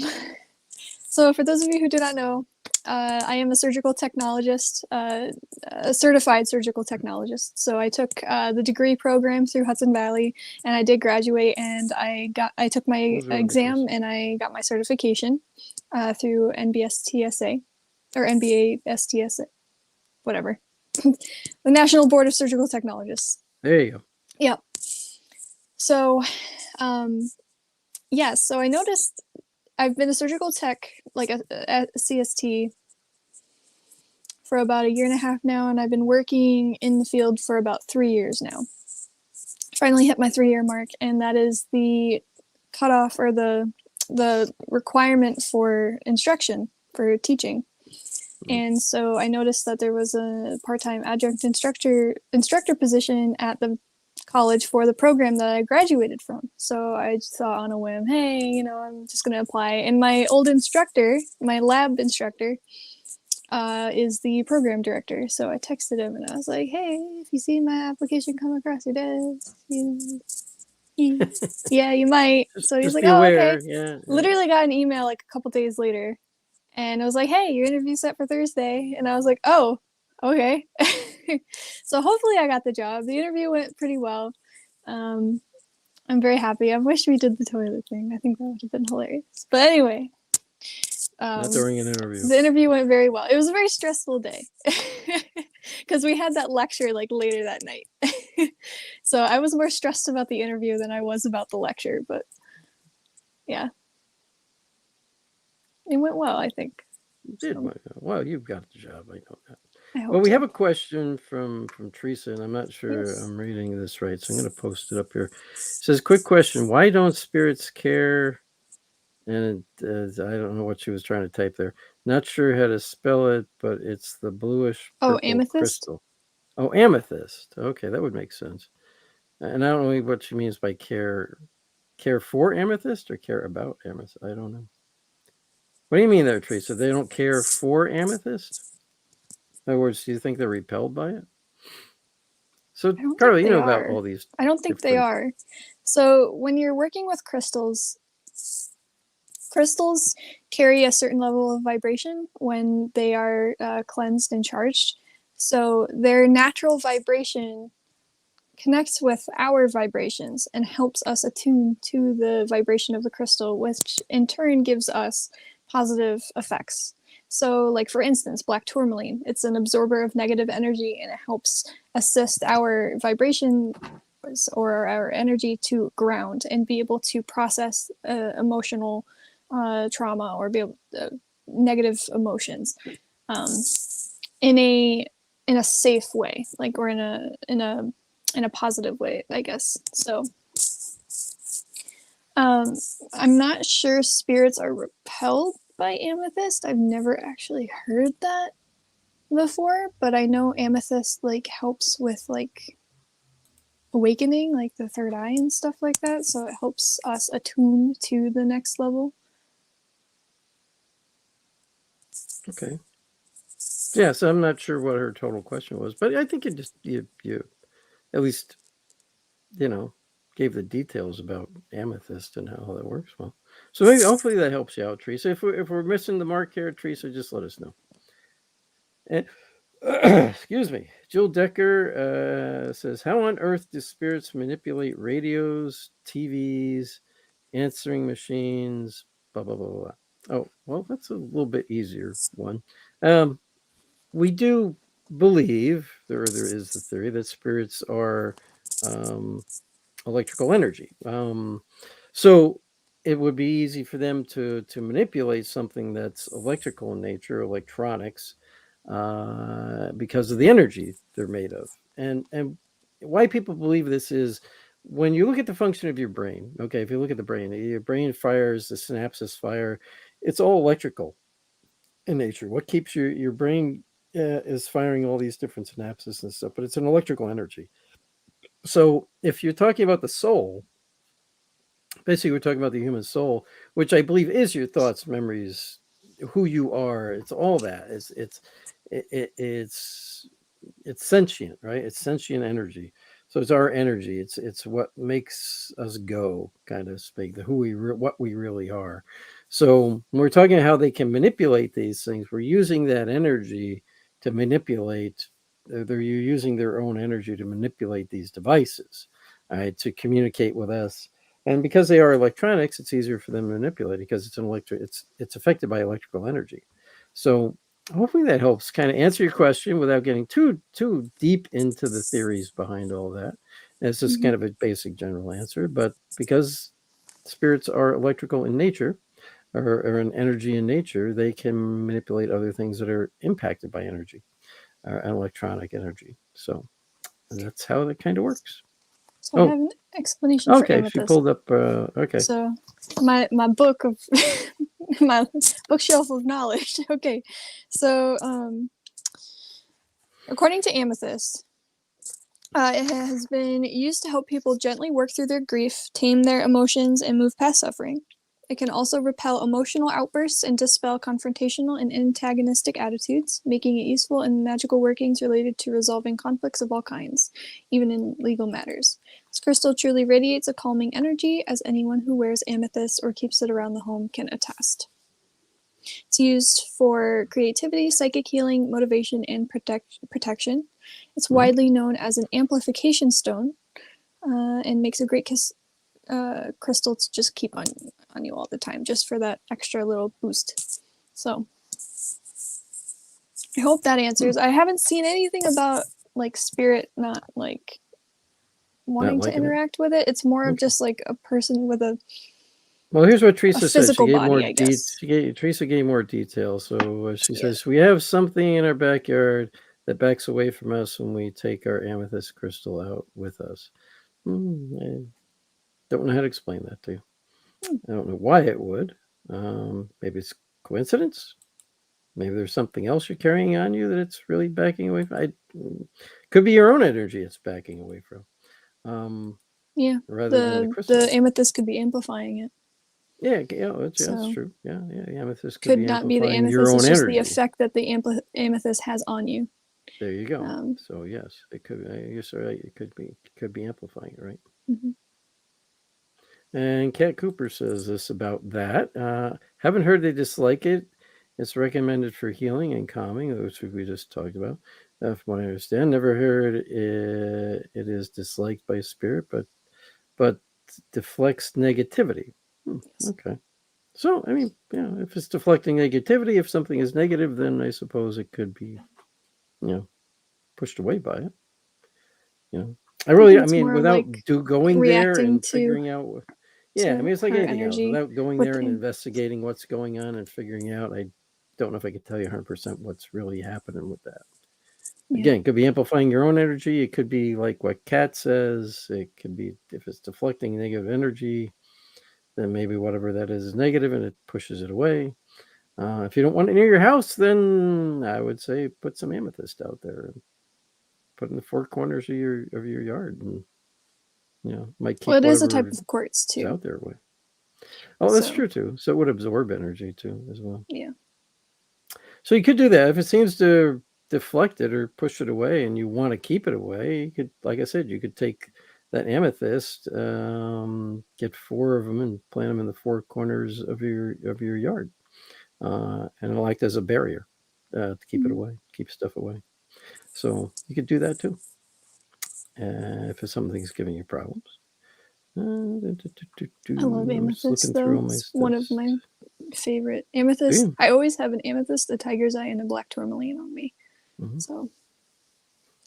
[SPEAKER 2] so for those of you who do not know, I am a surgical technologist, a certified surgical technologist. So I took the degree program through Hudson Valley, and I did graduate, and I took my
[SPEAKER 1] those are really
[SPEAKER 2] exam,
[SPEAKER 1] close.
[SPEAKER 2] and I got my certification through NBSTSA or NBASTSA, whatever, the National Board of Surgical Technologists.
[SPEAKER 1] There you go.
[SPEAKER 2] Yep. So, yeah. So I noticed I've been a surgical tech, like a CST, for about a year and a half now, and I've been working in the field for about 3 years now. Finally hit my 3 year mark, and that is the cutoff or the requirement for instruction for teaching. And so I noticed that there was a part-time adjunct instructor position at the college for the program that I graduated from. So I just thought on a whim, hey, I'm just going to apply. And my old instructor, my lab instructor, is the program director. So I texted him and I was like, hey, if you see my application come across your desk, yeah, you might. So he's
[SPEAKER 1] Just
[SPEAKER 2] like,
[SPEAKER 1] be
[SPEAKER 2] oh, okay.
[SPEAKER 1] aware. Yeah.
[SPEAKER 2] Literally got an email like a couple days later, and it was like, hey, your interview's set for Thursday. And I was like, oh, okay. So hopefully I got the job. The interview went pretty well. I'm very happy. I wish we did the toilet thing. I think that would have been hilarious. But anyway,
[SPEAKER 1] Not during an interview.
[SPEAKER 2] the interview went very well. It was a very stressful day because we had that lecture like later that night. So I was more stressed about the interview than I was about the lecture. But yeah, it went well, I think.
[SPEAKER 1] You did
[SPEAKER 2] So
[SPEAKER 1] well. You've got the job. I know that.
[SPEAKER 2] I hope
[SPEAKER 1] Well, we
[SPEAKER 2] so.
[SPEAKER 1] have a question from Teresa, and I'm not sure
[SPEAKER 2] Yes.
[SPEAKER 1] I'm reading this right, so I'm going to post it up here. It says, "Quick question: why don't spirits care?" And I don't know what she was trying to type there. Not sure how to spell it, but it's the bluish
[SPEAKER 2] Oh,
[SPEAKER 1] purple
[SPEAKER 2] amethyst?
[SPEAKER 1] crystal. Oh, amethyst. Okay, that would make sense. And I don't know what she means by care. Care for amethyst or care about amethyst? I don't know. What do you mean there, Teresa? They don't care for amethyst? In other words, do you think they're repelled by it? So,
[SPEAKER 2] I don't think
[SPEAKER 1] Carly, you
[SPEAKER 2] they
[SPEAKER 1] know about
[SPEAKER 2] are.
[SPEAKER 1] all these
[SPEAKER 2] I don't think they
[SPEAKER 1] different.
[SPEAKER 2] are. So when you're working with crystals, crystals carry a certain level of vibration when they are cleansed and charged. So their natural vibration connects with our vibrations and helps us attune to the vibration of the crystal, which in turn gives us positive effects. So, like for instance, black tourmaline, it's an absorber of negative energy and it helps assist our vibration or our energy to ground and be able to process emotional trauma or be able negative emotions um, in a safe way, like or in a positive way, I guess. So I'm not sure spirits are repelled by amethyst. I've never actually heard that before, but I know amethyst like helps with like awakening, like the third eye and stuff like that. So it helps us attune to the next level.
[SPEAKER 1] Okay. Yeah, so I'm not sure what her total question was, but I think it just you at least gave the details about amethyst and how that works well. So maybe hopefully that helps you out, Teresa. If we're missing the mark here, Teresa, just let us know. And, excuse me. Jill Decker says, "How on earth do spirits manipulate radios, TVs, answering machines, blah blah blah blah?" Oh, well, that's a little bit easier one. Um, we do believe there is the theory that spirits are um, electrical energy. So it would be easy for them to manipulate something that's electrical in nature, electronics, because of the energy they're made of. And why people believe this is when you look at the function of your brain. Okay, if you look at the brain, your brain fires, the synapses fire. It's all electrical in nature. What keeps your brain is firing all these different synapses and stuff, but it's an electrical energy. So if you're talking about the soul, basically we're talking about the human soul, which I believe is your thoughts, memories, who you are. It's all that. It's sentient, right? It's sentient energy. So it's our energy. It's what makes us go, kind of speak, the who what we really are. So when we're talking how they can manipulate these things, we're using that energy to manipulate. They're using their own energy to manipulate these devices, right, to communicate with us. And because they are electronics, it's easier for them to manipulate because it's affected by electrical energy. So hopefully that helps kind of answer your question without getting too deep into the theories behind all that. And it's just
[SPEAKER 2] Mm-hmm.
[SPEAKER 1] kind of a basic general answer, but because spirits are electrical in nature, or an energy in nature, they can manipulate other things that are impacted by energy, electronic energy. So that's how that kind of works.
[SPEAKER 2] So I
[SPEAKER 1] Oh,
[SPEAKER 2] have an explanation for
[SPEAKER 1] okay. She
[SPEAKER 2] amethyst.
[SPEAKER 1] pulled up. Okay.
[SPEAKER 2] So my book of my bookshelf of knowledge. Okay, so according to amethyst, it has been used to help people gently work through their grief, tame their emotions, and move past suffering. It can also repel emotional outbursts and dispel confrontational and antagonistic attitudes, making it useful in magical workings related to resolving conflicts of all kinds, even in legal matters. This crystal truly radiates a calming energy, as anyone who wears amethyst or keeps it around the home can attest. It's used for creativity, psychic healing, motivation, and protection. It's widely known as an amplification stone, and makes a great crystal to just keep on you all the time, just for that extra little boost. So I hope that answers. I haven't seen anything about like spirit not like
[SPEAKER 1] Not
[SPEAKER 2] wanting to
[SPEAKER 1] liking it.
[SPEAKER 2] interact with it. It's more of
[SPEAKER 1] Okay.
[SPEAKER 2] just like a person with a
[SPEAKER 1] Well, here's what Teresa said. She
[SPEAKER 2] physical
[SPEAKER 1] gave more
[SPEAKER 2] body, I guess.
[SPEAKER 1] Teresa gave more detail. So she
[SPEAKER 2] Yeah.
[SPEAKER 1] says we have something in our backyard that backs away from us when we take our amethyst crystal out with us. I don't know how to explain that to you. I don't know why it would. Maybe it's coincidence. Maybe there's something else you're carrying on you that it's really backing away from. Could be your own energy it's backing away from.
[SPEAKER 2] Yeah.
[SPEAKER 1] Rather than the
[SPEAKER 2] The
[SPEAKER 1] crystal.
[SPEAKER 2] the amethyst could be amplifying it.
[SPEAKER 1] Yeah, that's
[SPEAKER 2] So
[SPEAKER 1] true. Yeah, the amethyst could
[SPEAKER 2] could
[SPEAKER 1] be
[SPEAKER 2] not be the
[SPEAKER 1] amplifying your
[SPEAKER 2] amethyst,
[SPEAKER 1] own
[SPEAKER 2] it's just the
[SPEAKER 1] energy.
[SPEAKER 2] effect that the amethyst has on you.
[SPEAKER 1] There you go.
[SPEAKER 2] Um,
[SPEAKER 1] So yes, it could. You're so right. It could be amplifying it, right?
[SPEAKER 2] mm-hmm.
[SPEAKER 1] And Kat Cooper says this about that. Haven't heard they dislike it. It's recommended for healing and calming, which we just talked about. From what I understand, never heard it is disliked by spirit, but deflects negativity.
[SPEAKER 2] Yes.
[SPEAKER 1] Okay. So I mean, yeah, if it's deflecting negativity, if something is negative, then I suppose it could be, you know, pushed away by it. You know,
[SPEAKER 2] I think
[SPEAKER 1] I
[SPEAKER 2] it's
[SPEAKER 1] mean,
[SPEAKER 2] more of
[SPEAKER 1] without
[SPEAKER 2] like
[SPEAKER 1] going there
[SPEAKER 2] reacting
[SPEAKER 1] and figuring out, yeah, I
[SPEAKER 2] to
[SPEAKER 1] mean, it's like
[SPEAKER 2] her
[SPEAKER 1] anything else.
[SPEAKER 2] energy
[SPEAKER 1] Without going
[SPEAKER 2] with
[SPEAKER 1] there and
[SPEAKER 2] the
[SPEAKER 1] investigating what's going on and figuring out, I don't know if I could tell you 100% what's really happening with that.
[SPEAKER 2] yeah.
[SPEAKER 1] Again, it could be amplifying your own energy. It could be like what Kat says. It could be if it's deflecting negative energy, then maybe whatever that is negative and it pushes it away. If you don't want it near your house, then I would say put some amethyst out there and put in the four corners of your yard, and might
[SPEAKER 2] Well,
[SPEAKER 1] keep
[SPEAKER 2] it is a
[SPEAKER 1] whatever
[SPEAKER 2] type of quartz
[SPEAKER 1] is
[SPEAKER 2] too.
[SPEAKER 1] out there away. Oh, that's
[SPEAKER 2] So
[SPEAKER 1] true too. So it would absorb energy too as well.
[SPEAKER 2] yeah.
[SPEAKER 1] So you could do that if it seems to deflect it or push it away, and you want to keep it away. You could, like I said, you could take that amethyst, get four of them, and plant them in the four corners of your yard, and it'll act as a barrier to keep it away, keep stuff away. So you could do that too, if something's giving you problems.
[SPEAKER 2] I love
[SPEAKER 1] I'm just
[SPEAKER 2] amethyst
[SPEAKER 1] looking through
[SPEAKER 2] though.
[SPEAKER 1] all my
[SPEAKER 2] It's one
[SPEAKER 1] stuff.
[SPEAKER 2] of my favorite amethyst. I always have an amethyst, a tiger's eye, and a black tourmaline on me.
[SPEAKER 1] Mm-hmm.
[SPEAKER 2] So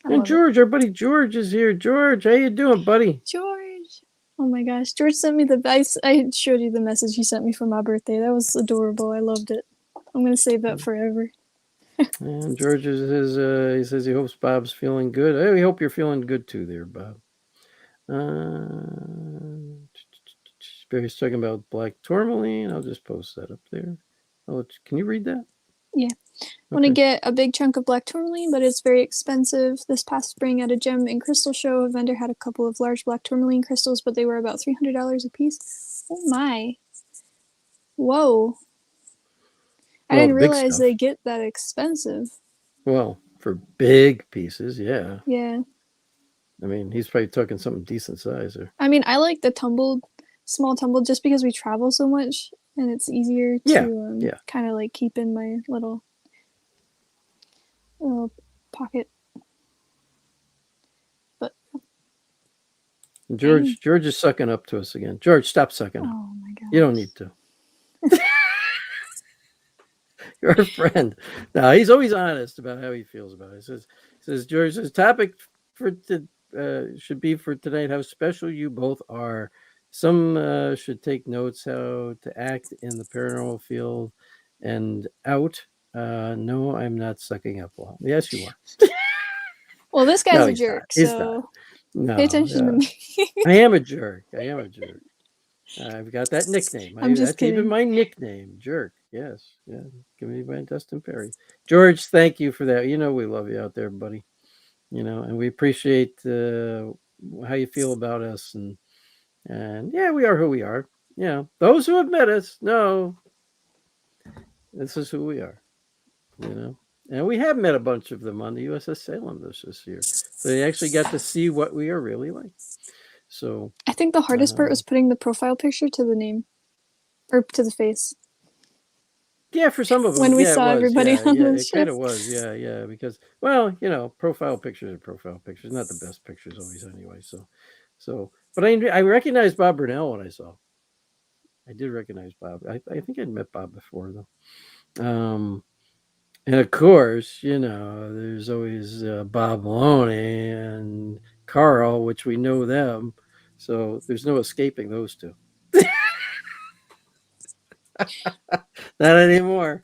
[SPEAKER 2] I
[SPEAKER 1] And
[SPEAKER 2] love
[SPEAKER 1] George, our buddy George is here. George, how you doing, buddy?
[SPEAKER 2] George. Oh my gosh, George sent me I showed you the message he sent me for my birthday. That was adorable. I loved it. I'm gonna save that forever.
[SPEAKER 1] And George says he says he hopes Bob's feeling good. Hey, we hope you're feeling good too, there, Bob. Barry's talking about black tourmaline. I'll just post that up there. Oh, can you read that?
[SPEAKER 2] Yeah. Want to
[SPEAKER 1] Okay.
[SPEAKER 2] get a big chunk of black tourmaline, but it's very expensive. This past spring at a gem and crystal show, a vendor had a couple of large black tourmaline crystals, but they were about $300 a piece. Oh my. Whoa. I
[SPEAKER 1] Well, the
[SPEAKER 2] didn't
[SPEAKER 1] big
[SPEAKER 2] realize
[SPEAKER 1] stuff.
[SPEAKER 2] they get that expensive.
[SPEAKER 1] Well, for big pieces, yeah.
[SPEAKER 2] Yeah.
[SPEAKER 1] I mean, he's probably talking something decent size there.
[SPEAKER 2] I mean, I like the tumbled, small tumbled, just because we travel so much and it's easier
[SPEAKER 1] Yeah,
[SPEAKER 2] to
[SPEAKER 1] yeah.
[SPEAKER 2] kind of like keep in my little pocket. But dang.
[SPEAKER 1] George is sucking up to us again. George, stop sucking up.
[SPEAKER 2] Oh my
[SPEAKER 1] You don't
[SPEAKER 2] gosh.
[SPEAKER 1] need to. You're a friend. No, he's always honest about how he feels about it. He says George, his topic should be for tonight how special you both are. Some should take notes how to act in the paranormal field and out. No, I'm not sucking up. Well, yes, you are.
[SPEAKER 2] Well, this guy's
[SPEAKER 1] No,
[SPEAKER 2] a
[SPEAKER 1] he's not.
[SPEAKER 2] jerk,
[SPEAKER 1] He's not.
[SPEAKER 2] so pay
[SPEAKER 1] No,
[SPEAKER 2] attention to me.
[SPEAKER 1] I am a jerk. I am a jerk. I've got that nickname.
[SPEAKER 2] I'm just
[SPEAKER 1] That's even
[SPEAKER 2] kidding.
[SPEAKER 1] my nickname, Jerk. Yes, yeah. Give me by Dustin Perry. George, thank you for that. You know we love you out there, buddy. You know, and we appreciate how you feel about us, and yeah, we are who we are. You know, those who have met us know this is who we are. You know, and we have met a bunch of them on the USS Salem this year, so they actually got to see what we are really like. So
[SPEAKER 2] I think the hardest part
[SPEAKER 1] uh,
[SPEAKER 2] was putting the profile picture to the name or to the face
[SPEAKER 1] yeah, for some of them,
[SPEAKER 2] when we
[SPEAKER 1] yeah, it
[SPEAKER 2] saw
[SPEAKER 1] was.
[SPEAKER 2] everybody
[SPEAKER 1] Yeah,
[SPEAKER 2] on
[SPEAKER 1] yeah,
[SPEAKER 2] the
[SPEAKER 1] it kind
[SPEAKER 2] ship.
[SPEAKER 1] of was. Yeah, yeah, because well, you know, profile pictures are profile pictures, not the best pictures always anyway. But I recognized Bob Burnell when I saw. I did recognize Bob. I think I'd met Bob before though. And of course, you know, there's always Bob Maloney and Carl, which we know them, so there's no escaping those two. Not anymore.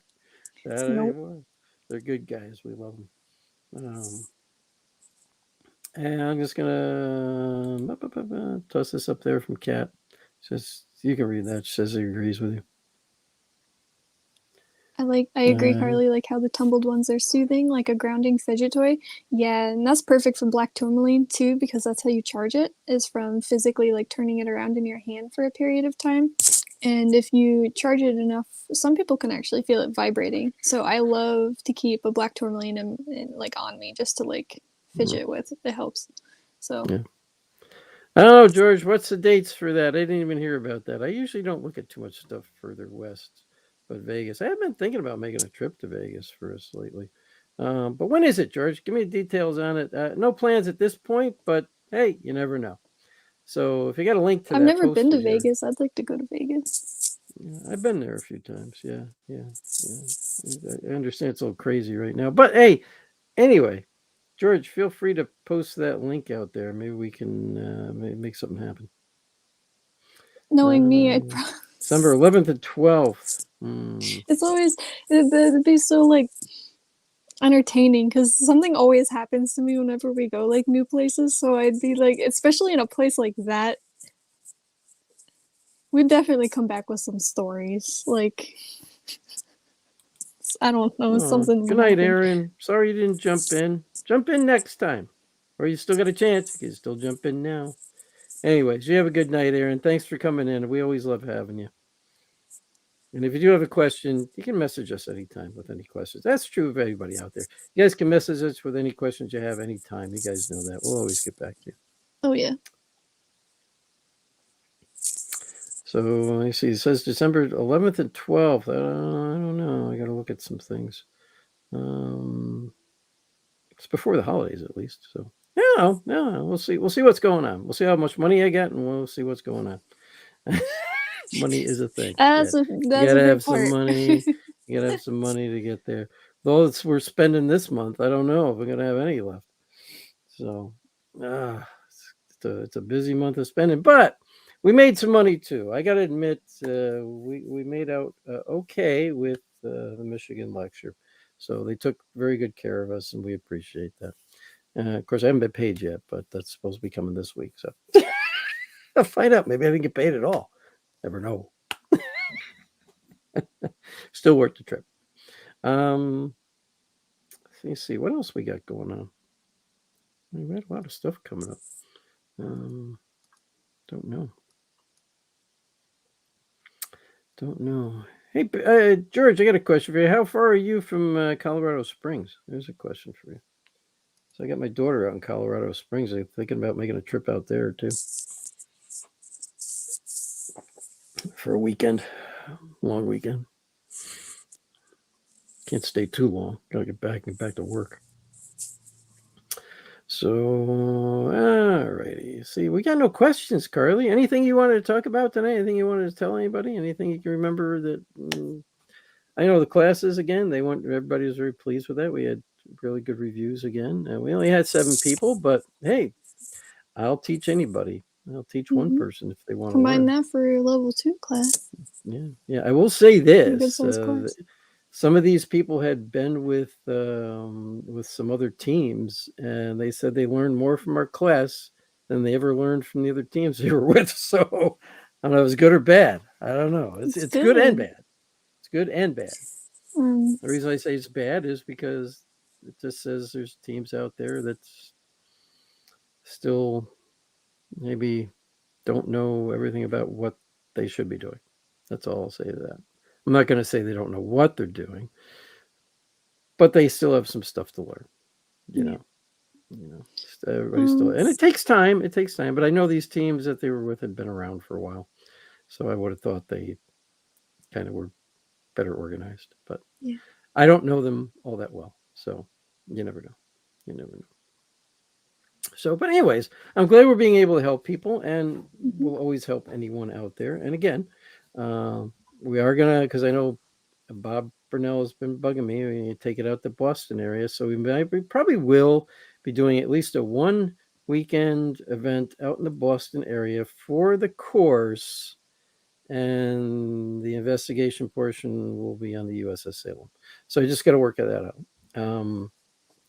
[SPEAKER 1] Not
[SPEAKER 2] Nope.
[SPEAKER 1] anymore. They're good guys. We love them. And I'm just gonna toss this up there from Kat. Says you can read that. She says he agrees with you.
[SPEAKER 2] I agree, Carly, like how the tumbled ones are soothing, like a grounding fidget toy. Yeah, and that's perfect for black tourmaline too, because that's how you charge it, is from physically like turning it around in your hand for a period of time. And if you charge it enough, some people can actually feel it vibrating. So I love to keep a black tourmaline like on me just to like
[SPEAKER 1] Mm,
[SPEAKER 2] fidget with. It helps. So
[SPEAKER 1] yeah. I don't know, George. What's the dates for that? I didn't even hear about that. I usually don't look at too much stuff further west, but Vegas. I have been thinking about making a trip to Vegas for us lately. But when is it, George? Give me details on it. No plans at this point, but hey, you never know. So if you got a link to
[SPEAKER 2] I've
[SPEAKER 1] that,
[SPEAKER 2] never
[SPEAKER 1] post
[SPEAKER 2] been to
[SPEAKER 1] it here.
[SPEAKER 2] Vegas. I'd like to go to Vegas.
[SPEAKER 1] Yeah, I've been there a few times. Yeah, yeah, yeah. I understand it's a little crazy right now, but hey, anyway, George, feel free to post that link out there. Maybe we can make something happen.
[SPEAKER 2] Knowing me,
[SPEAKER 1] Uh, December 11th and 12th.
[SPEAKER 2] it's always it'd be so like entertaining because something always happens to me whenever we go like new places. So I'd be like, especially in a place like that, we'd definitely come back with some stories. Like I don't know,
[SPEAKER 1] Oh,
[SPEAKER 2] something
[SPEAKER 1] good
[SPEAKER 2] would
[SPEAKER 1] night,
[SPEAKER 2] happen.
[SPEAKER 1] Aaron. Sorry you didn't jump in. Jump in next time. Or you still got a chance. You can still jump in now. Anyways, you have a good night, Aaron. Thanks for coming in. We always love having you. And if you do have a question, you can message us anytime with any questions. That's true of everybody out there. You guys can message us with any questions you have anytime. You guys know that. We'll always get back to you.
[SPEAKER 2] Oh yeah.
[SPEAKER 1] So let me see. It says December 11th and 12th. I don't know. I got to look at some things. Um, it's before the holidays, at least. So no, no. We'll see. We'll see what's going on. We'll see how much money I get, and we'll see what's going on. Money is a thing. Yeah, you
[SPEAKER 2] That's a
[SPEAKER 1] gotta
[SPEAKER 2] big
[SPEAKER 1] have some
[SPEAKER 2] part.
[SPEAKER 1] money. You gotta have some money to get there. Though we're spending this month, I don't know if we're gonna have any left. So, it's a busy month of spending, but we made some money too. I gotta admit, we made out okay with the Michigan lecture. So they took very good care of us, and we appreciate that. Of course, I haven't been paid yet, but that's supposed to be coming this week. So I'll find out. Maybe I didn't get paid at all. Never know. Still worth the trip. Um, let's see what else we got going on. We had a lot of stuff coming up. Um, don't know. Don't know. Hey, George, I got a question for you. How far are you from Colorado Springs? There's a question for you. So I got my daughter out in Colorado Springs. I'm thinking about making a trip out there too for a weekend, long weekend. Can't stay too long. Gotta get back to work. So, all righty. See, we got no questions, Carly. Anything you wanted to talk about tonight? Anything you wanted to tell anybody? Anything you can remember that? I know the classes again. Everybody was very pleased with that. We had really good reviews again. We only had 7 people, but hey, I'll teach anybody. I'll teach one person if they want to
[SPEAKER 2] Combine
[SPEAKER 1] learn.
[SPEAKER 2] that for your level 2 class.
[SPEAKER 1] Yeah. I will say
[SPEAKER 2] Pretty good
[SPEAKER 1] this:
[SPEAKER 2] size class.
[SPEAKER 1] some of these people had been with some other teams, and they said they learned more from our class than they ever learned from the other teams they were with. So I don't know if it's good or bad. I don't know. It's good and bad. It's good and bad. The reason I say it's bad is because it just says there's teams out there that's still maybe don't know everything about what they should be doing. That's all I'll say to that. I'm not going to say they don't know what they're doing, but they still have some stuff to learn. You know, everybody still, and it takes time. It takes time, but I know these teams that they were with had been around for a while, so I would have thought they kind of were better organized. But I don't know them all that well, so you never know. You never know. So, but anyways, I'm glad we're being able to help people, and we'll always help anyone out there. And again, we are gonna, because I know Bob Burnell has been bugging me. We take it out the Boston area, so we probably will be doing at least a 1 weekend event out in the Boston area for the course, and the investigation portion will be on the USS Salem. So I just got to work that out.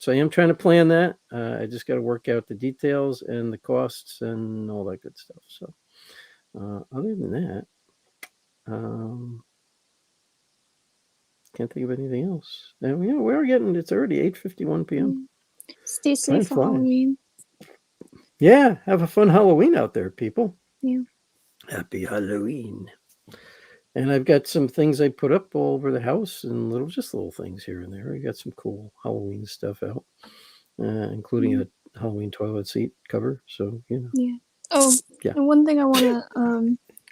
[SPEAKER 1] So I am trying to plan that. I just got to work out the details and the costs and all that good stuff. So other than that, can't think of anything else. And we're getting, it's already 8:51 p.m.
[SPEAKER 2] Stay safe for Halloween.
[SPEAKER 1] Yeah, have a fun Halloween out there, people.
[SPEAKER 2] Yeah.
[SPEAKER 1] Happy Halloween. And I've got some things I put up all over the house and just little things here and there. I got some cool Halloween stuff out, including a Halloween toilet seat cover. So,
[SPEAKER 2] Yeah. Oh, yeah. And one thing I want to,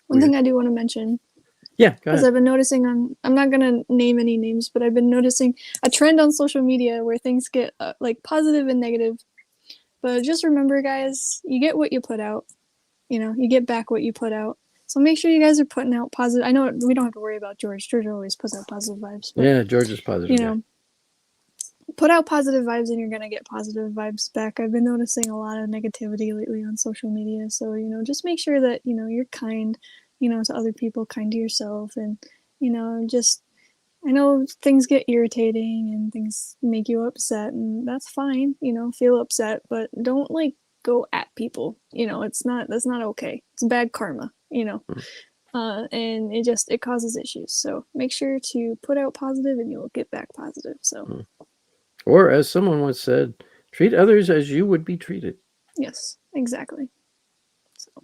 [SPEAKER 2] one thing I do want to mention.
[SPEAKER 1] Yeah,
[SPEAKER 2] because I've been noticing I'm not gonna name any names, but I've been noticing a trend on social media where things get like positive and negative. But just remember, guys, you get what you put out. You get back what you put out. So make sure you guys are putting out positive. I know we don't have to worry about George. George always puts out positive vibes. But,
[SPEAKER 1] yeah, George is positive.
[SPEAKER 2] Put out positive vibes and you're gonna get positive vibes back. I've been noticing a lot of negativity lately on social media. So just make sure that you're kind. To other people, kind to yourself, and just I know things get irritating and things make you upset, and that's fine. Feel upset, but don't go at people. That's not okay. It's bad karma. And it causes issues. So make sure to put out positive, and you'll get back positive. So,
[SPEAKER 1] or as someone once said, treat others as you would be treated.
[SPEAKER 2] Yes, exactly. So.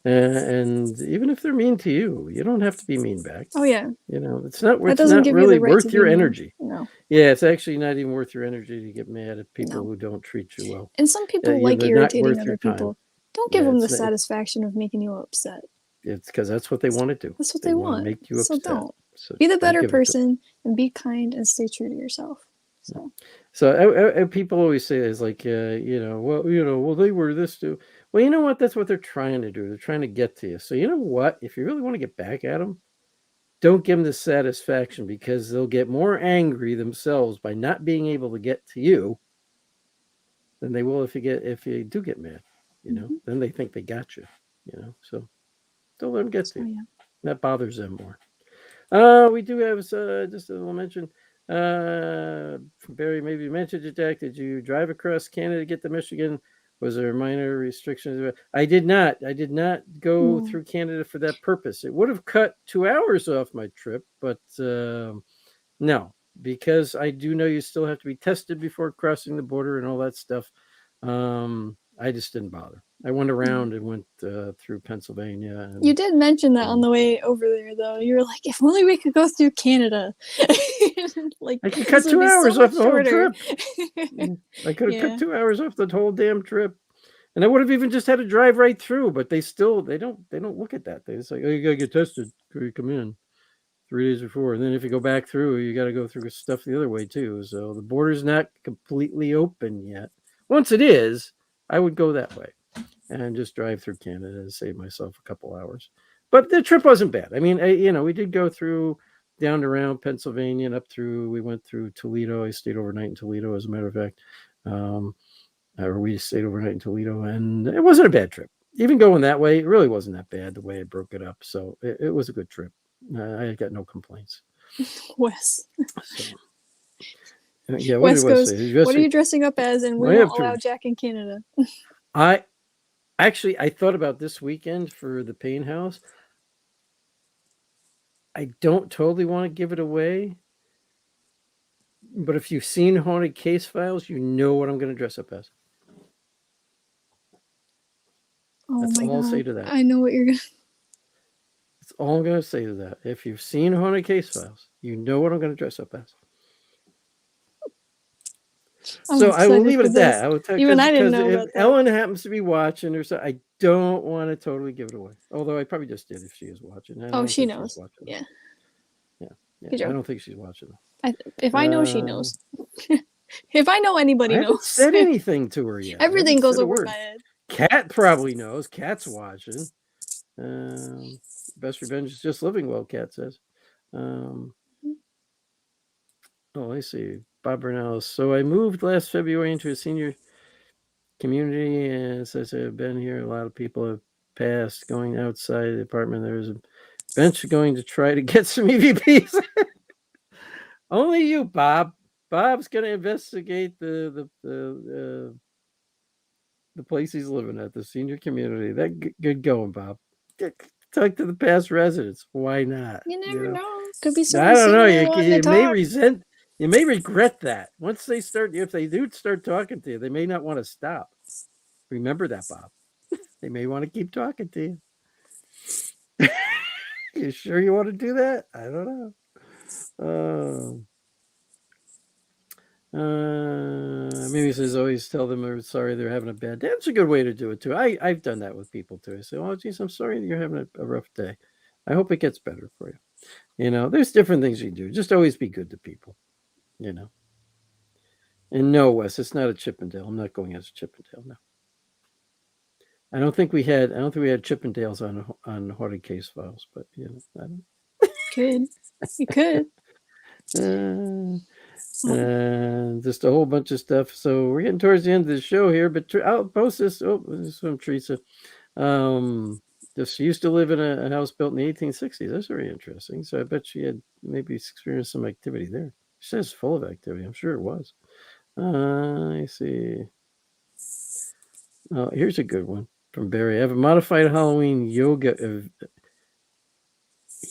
[SPEAKER 1] And even if they're mean to you, you don't have to be mean back.
[SPEAKER 2] Oh yeah.
[SPEAKER 1] It's not really worth your energy.
[SPEAKER 2] No.
[SPEAKER 1] Yeah, it's actually not even worth your energy to get mad at people who don't treat you well.
[SPEAKER 2] And some people like irritating other people. Don't give them the satisfaction of making you upset.
[SPEAKER 1] It's because that's what they want to do.
[SPEAKER 2] That's what they want.
[SPEAKER 1] Make you upset.
[SPEAKER 2] So don't. Be the better person and be kind and stay true to yourself.
[SPEAKER 1] So people always say it's like, well, they were this too. Well, you know what? That's what they're trying to do. They're trying to get to you. So you know what? If you really want to get back at them, don't give them the satisfaction, because they'll get more angry themselves by not being able to get to you than they will if you do get mad. Then they think they got you. So don't let them get to you. Yeah. That bothers them more. We do have just a little mention. Barry, maybe you mentioned it, Jack. Did you drive across Canada to get to Michigan? Was there minor restrictions? I did not. I did not go
[SPEAKER 2] No.
[SPEAKER 1] through Canada for that purpose. It would have cut 2 hours off my trip, but no, because I do know you still have to be tested before crossing the border and all that stuff. I just didn't bother. I went around and went through Pennsylvania. And,
[SPEAKER 2] you did mention that on the way over there, though. You were like, if only we could go through Canada. Like,
[SPEAKER 1] I could cut 2 hours
[SPEAKER 2] so
[SPEAKER 1] off the whole
[SPEAKER 2] shorter.
[SPEAKER 1] trip. I could have cut 2 hours off the whole damn trip. And I would have even just had to drive right through, but they don't look at that. They just like, oh, you gotta get tested before you come in 3 days before. And then if you go back through, you gotta go through stuff the other way too. So the border's not completely open yet. Once it is, I would go that way and just drive through Canada and save myself a couple hours. But the trip wasn't bad. I mean, we did go through down around Pennsylvania and up through. We went through Toledo. I stayed overnight in Toledo, as a matter of fact. Or we stayed overnight in Toledo, and it wasn't a bad trip. Even going that way, it really wasn't that bad the way I broke it up. So it was a good trip. I got no complaints.
[SPEAKER 2] Wes.
[SPEAKER 1] So, yeah, what
[SPEAKER 2] Wes
[SPEAKER 1] did Wes
[SPEAKER 2] goes,
[SPEAKER 1] say?
[SPEAKER 2] what are you dressing up as? And we won't allow Jack in Canada.
[SPEAKER 1] I thought about this weekend for the Pain House. I don't totally want to give it away, but if you've seen Haunted Case Files, you know what I'm going to dress up as. That's all I'll say to that.
[SPEAKER 2] I know what you're going to...
[SPEAKER 1] That's all I'm going to say to that. If you've seen Haunted Case Files, you know what I'm going to dress up as. So I will leave it at that. I will tell
[SPEAKER 2] Even I didn't know
[SPEAKER 1] if
[SPEAKER 2] about that.
[SPEAKER 1] Ellen happens to be watching or so, I don't want to totally give it away. Although I probably just did if she is watching.
[SPEAKER 2] She knows. Yeah.
[SPEAKER 1] I don't think she's watching.
[SPEAKER 2] If I know, she knows. If I know, anybody knows. I haven't
[SPEAKER 1] said anything to her yet.
[SPEAKER 2] Everything goes over my head.
[SPEAKER 1] Cat probably knows. Cat's watching. Best revenge is just living well, Cat says. I see. Bob Bernal. So I moved last February into a senior community, and since I've been here, a lot of people have passed. Going outside the apartment, there's a bench going to try to get some EVPs. Only you, Bob. Bob's going to investigate the place he's living at, the senior community. That good going, Bob. Talk to the past residents. Why not?
[SPEAKER 2] You never know. Could be someone.
[SPEAKER 1] I don't know. You may resent. You may regret that once they start. If they do start talking to you, they may not want to stop. Remember that, Bob. They may want to keep talking to you. You sure you want to do that? I don't know. Maybe says always tell them they're sorry they're having a bad day. That's a good way to do it too. I've done that with people too. I say, oh geez, I'm sorry that you're having a rough day. I hope it gets better for you. There's different things you do. Just always be good to people. And no, Wes, it's not a Chippendale. I'm not going as a Chippendale. No. I don't think we had Chippendales on Haunted Case Files, but I don't.
[SPEAKER 2] You could.
[SPEAKER 1] Just a whole bunch of stuff. So we're getting towards the end of the show here, but I'll post this. Oh, this is from Teresa. She used to live in a house built in the 1860s. That's very interesting. So I bet she had maybe experienced some activity there. She says full of activity. I'm sure it was. I see. Oh, here's a good one from Barry. I have a modified Halloween yoga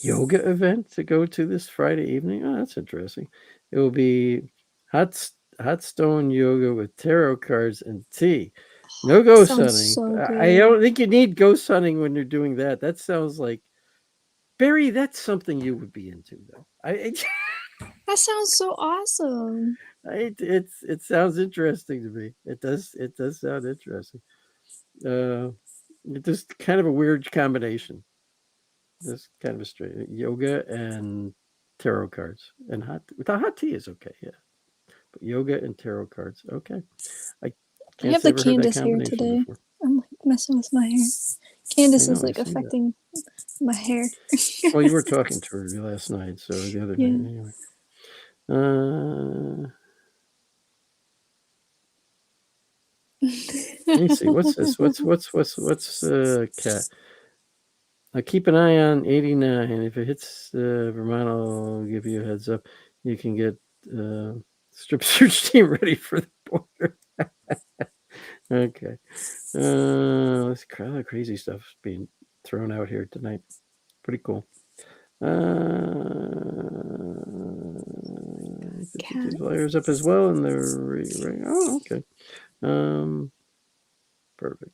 [SPEAKER 1] event to go to this Friday evening. Oh, that's interesting. It will be hot stone yoga with tarot cards and tea. No ghost hunting.
[SPEAKER 2] So
[SPEAKER 1] I don't think you need ghost hunting when you're doing that. That sounds like Barry. That's something you would be into, though.
[SPEAKER 2] That sounds so awesome.
[SPEAKER 1] It sounds interesting to me. It does sound interesting. It's just kind of a weird combination. This kind of a straight yoga and tarot cards and hot tea is okay, yeah. But yoga and tarot cards, okay. I
[SPEAKER 2] have the Candace hair today. Before. I'm like messing with my hair. Candace is like affecting my hair.
[SPEAKER 1] Well, you were talking to her last night, so the other night anyway. Let me see. What's this? What's cat? Keep an eye on 89. If it hits Vermont, I'll give you a heads up. You can get strip search team ready for the border. Okay. This crazy stuff being thrown out here tonight. Pretty cool.
[SPEAKER 2] Cat.
[SPEAKER 1] Flyers up as well, and they're oh, okay. Perfect.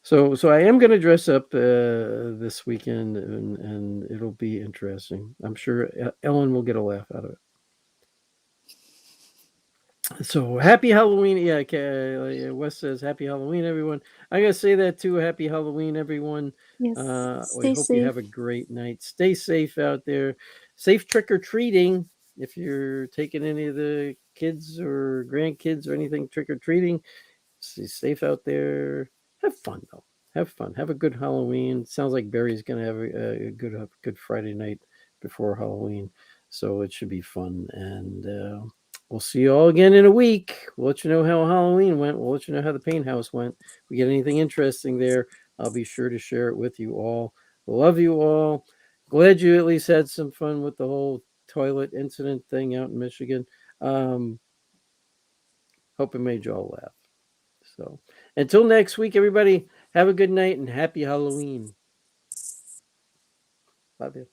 [SPEAKER 1] So I am going to dress up this weekend, and it'll be interesting. I'm sure Ellen will get a laugh out of it. So happy Halloween. Yeah, Wes says happy Halloween, everyone. I'm going to say that too. Happy Halloween, everyone.
[SPEAKER 2] Yes.
[SPEAKER 1] We
[SPEAKER 2] Stay
[SPEAKER 1] hope
[SPEAKER 2] safe.
[SPEAKER 1] you have a great night. Stay safe out there. Safe trick or treating. If you're taking any of the kids or grandkids or anything trick or treating, stay safe out there. Have fun though. Have fun. Have a good Halloween. Sounds like Barry's gonna have a good Friday night before Halloween, so it should be fun. And we'll see you all again in a week. We'll let you know how Halloween went. We'll let you know how the paint house went. If we get anything interesting there, I'll be sure to share it with you all. Love you all. Glad you at least had some fun with the whole toilet incident thing out in Michigan. Um, Hope it made you all laugh. So until next week, everybody, have a good night and happy Halloween. Love you.